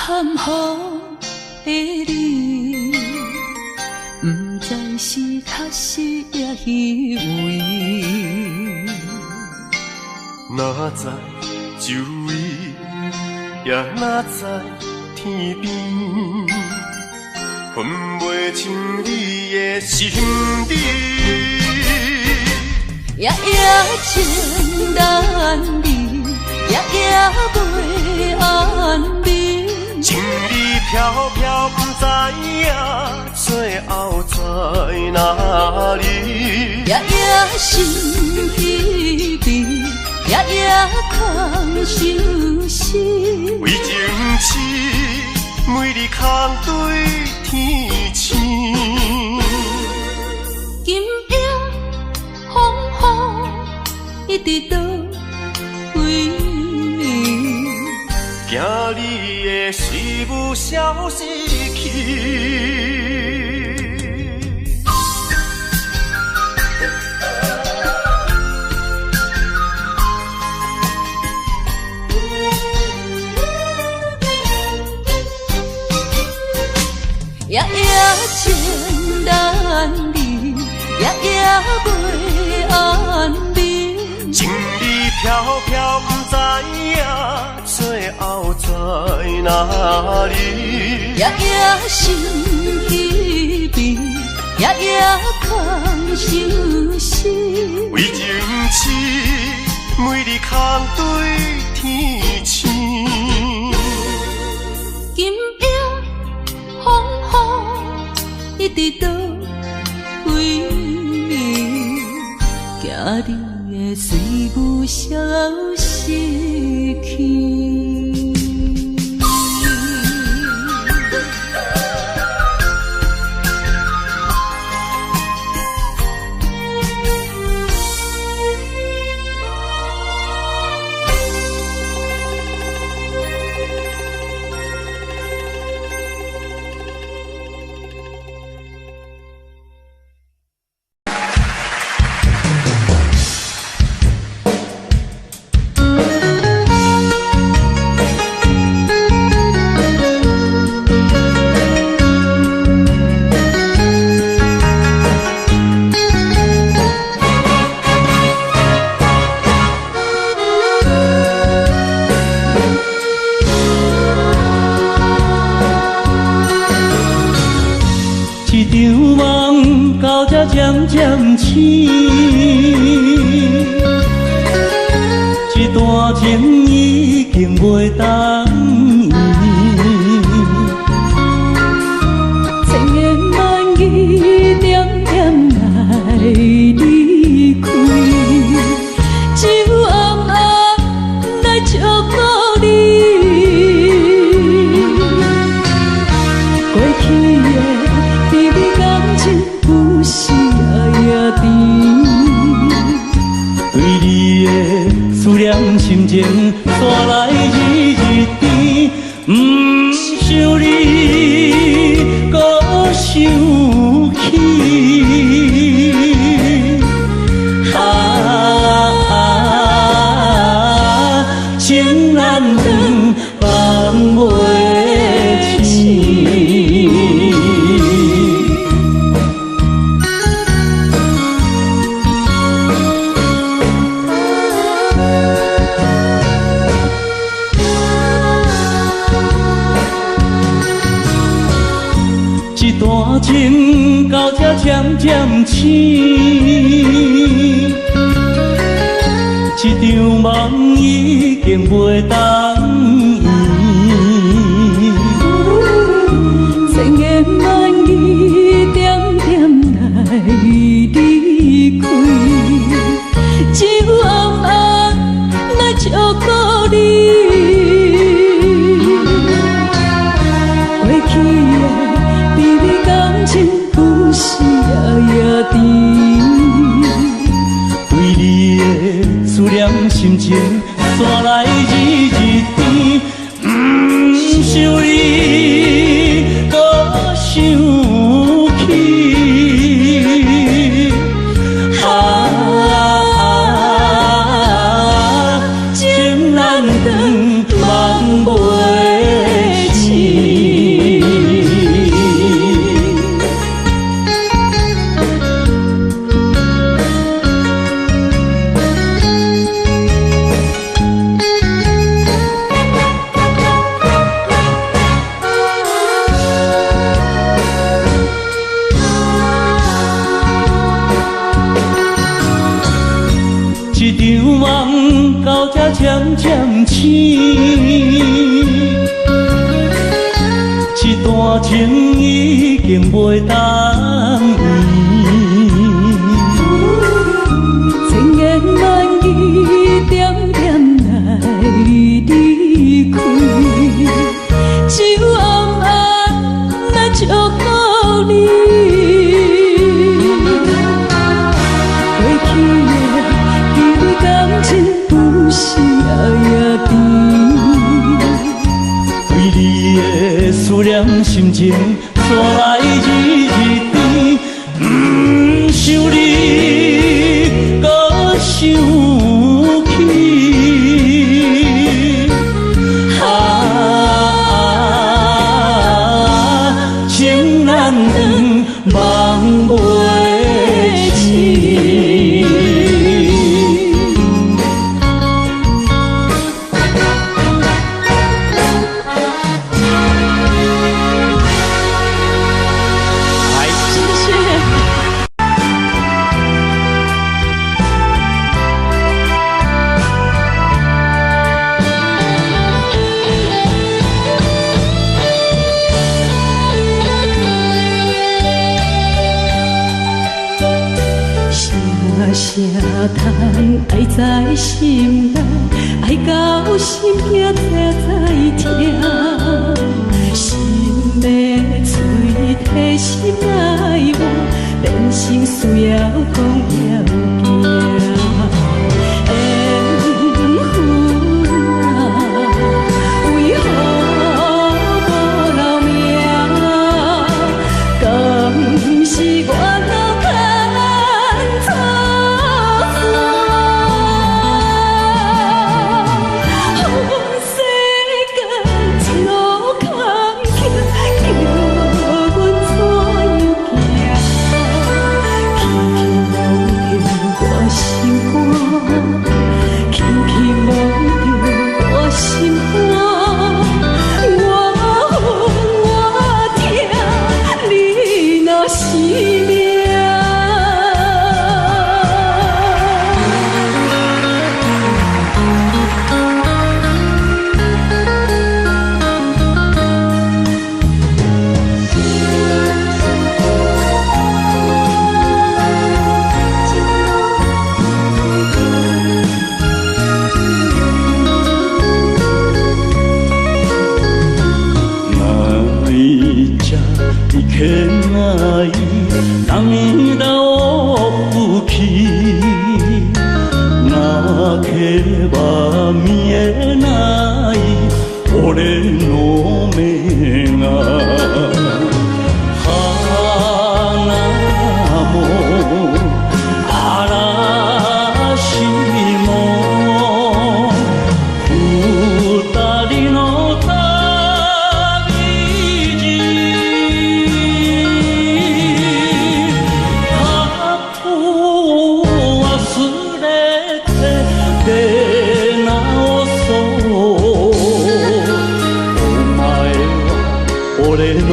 含糊的你，不知是确实也虚伪。哪知周围，也哪知天边，分袂清你的心理。夜夜情难离，夜夜袂安眠。情意飘飘，不知影最后在哪里。夜夜心稀微，夜夜空相思。为情痴，每日空对天星。今夜风雨一直倒位，惊你的随舞消失去。夜夜情难离，夜夜袂安眠。情意飘飘，不知影最后在哪里。夜夜心稀微，夜夜空相思。为情痴，每日空对天星。今夜风雨一直倒位，惊你的随舞消失去。渐渐醒，这段情已经袂当圆。千言万语点点来离开，只有暗暗来祝福你。过去的甜蜜感情有时也甜，对你的思念心情带来日日甜，不想你搁想起。情难断，放袂清。渐醒，一场梦已经袂当圆。千言万语点点来离开，只有暗暗来照顾你。过去的美丽感情，不是夜甜。为你的思念心情，山来日日甜。不想你，搁想起。情难断，梦袂醒。一场梦到这渐渐醒，一段情已经袂当圆。千言万语点点来离开，只有暗暗来照顾你。过去的美丽感情，不是夜甜。为你的思念心情，山来日日甜。不想你，搁想起。情难断，梦袂醒。啥通爱在心内，爱到心痛才知痛。心要嘴替心爱我，变成需要讲要行。缘分啊，为何无留名？敢是我脑牵错？俺の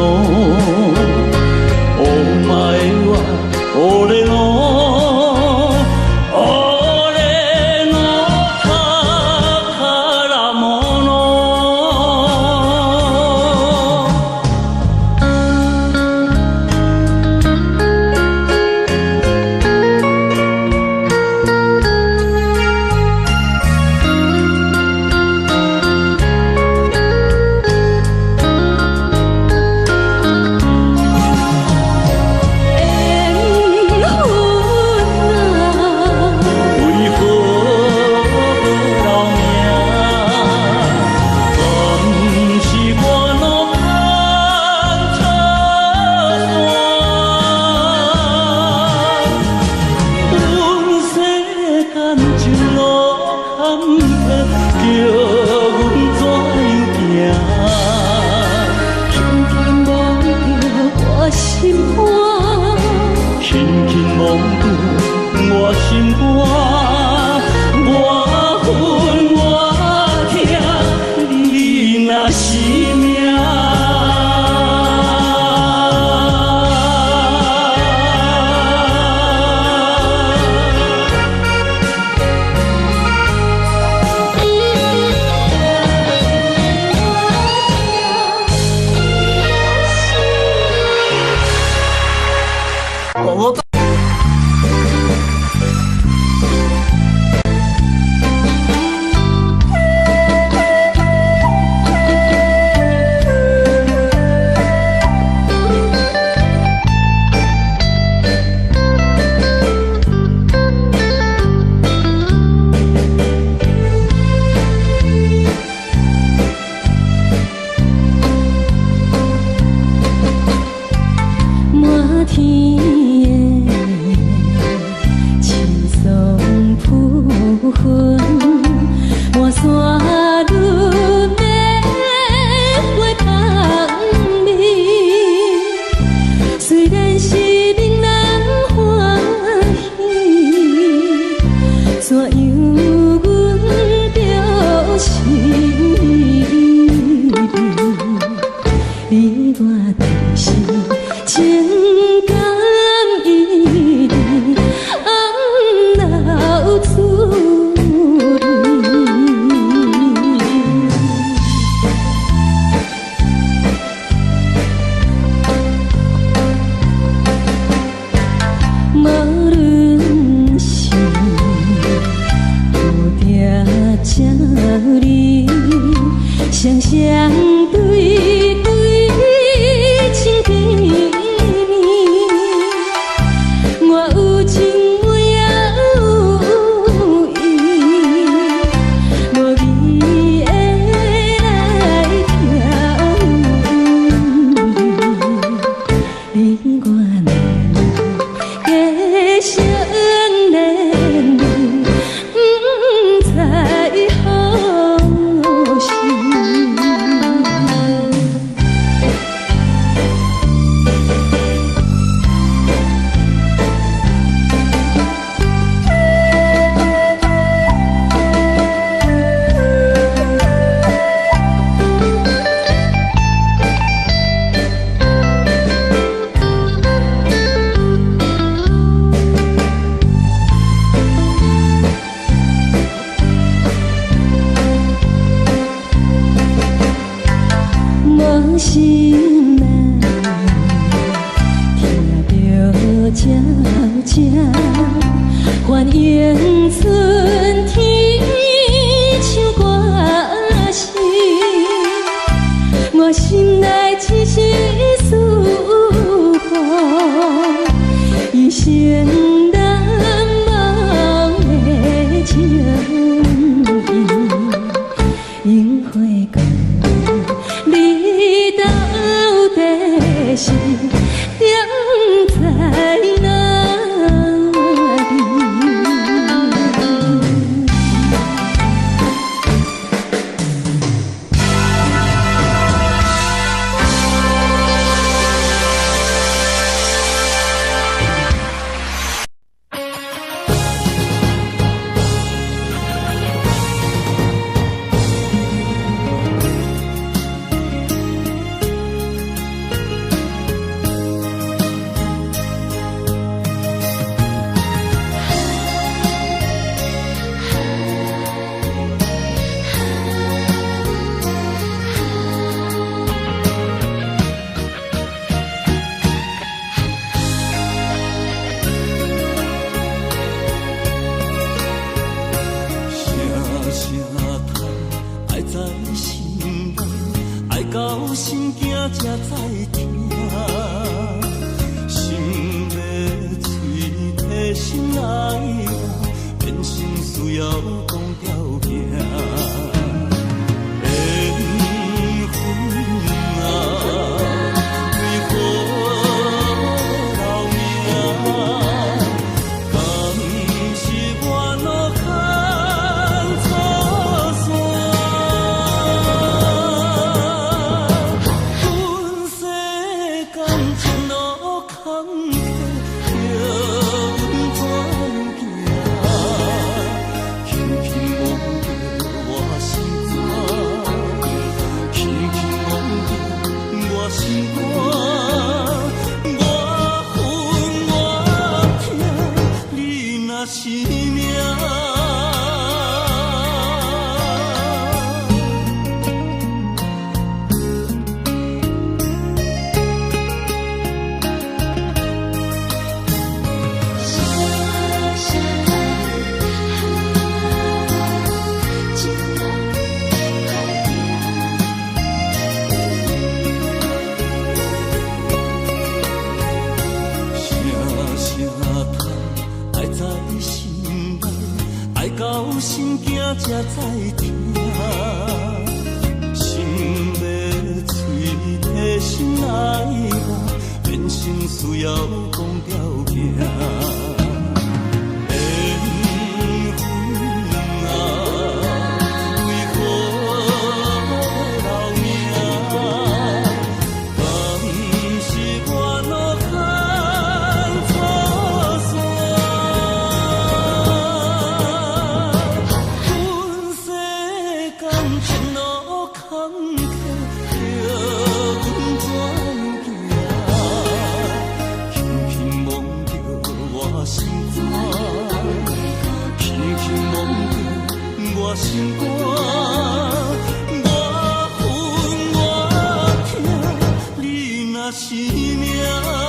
这里，双双对对情几年，我有情我也有意，无味的来听，你我两个相恋，不知何时。无心难，听着这这欢迎春天唱歌声，我心内只是思慕一生难忘的情谊，樱花港。你到底是踮在哪里？到心惊才知听，心要嘴替心爱我，变成需要讲条行。缘分啊，为何留名？敢是我路牵错线？是命。到心惊才知听，心要嘴替心爱我，变成需要讲条行。我心肝，我分我痛，你若是命。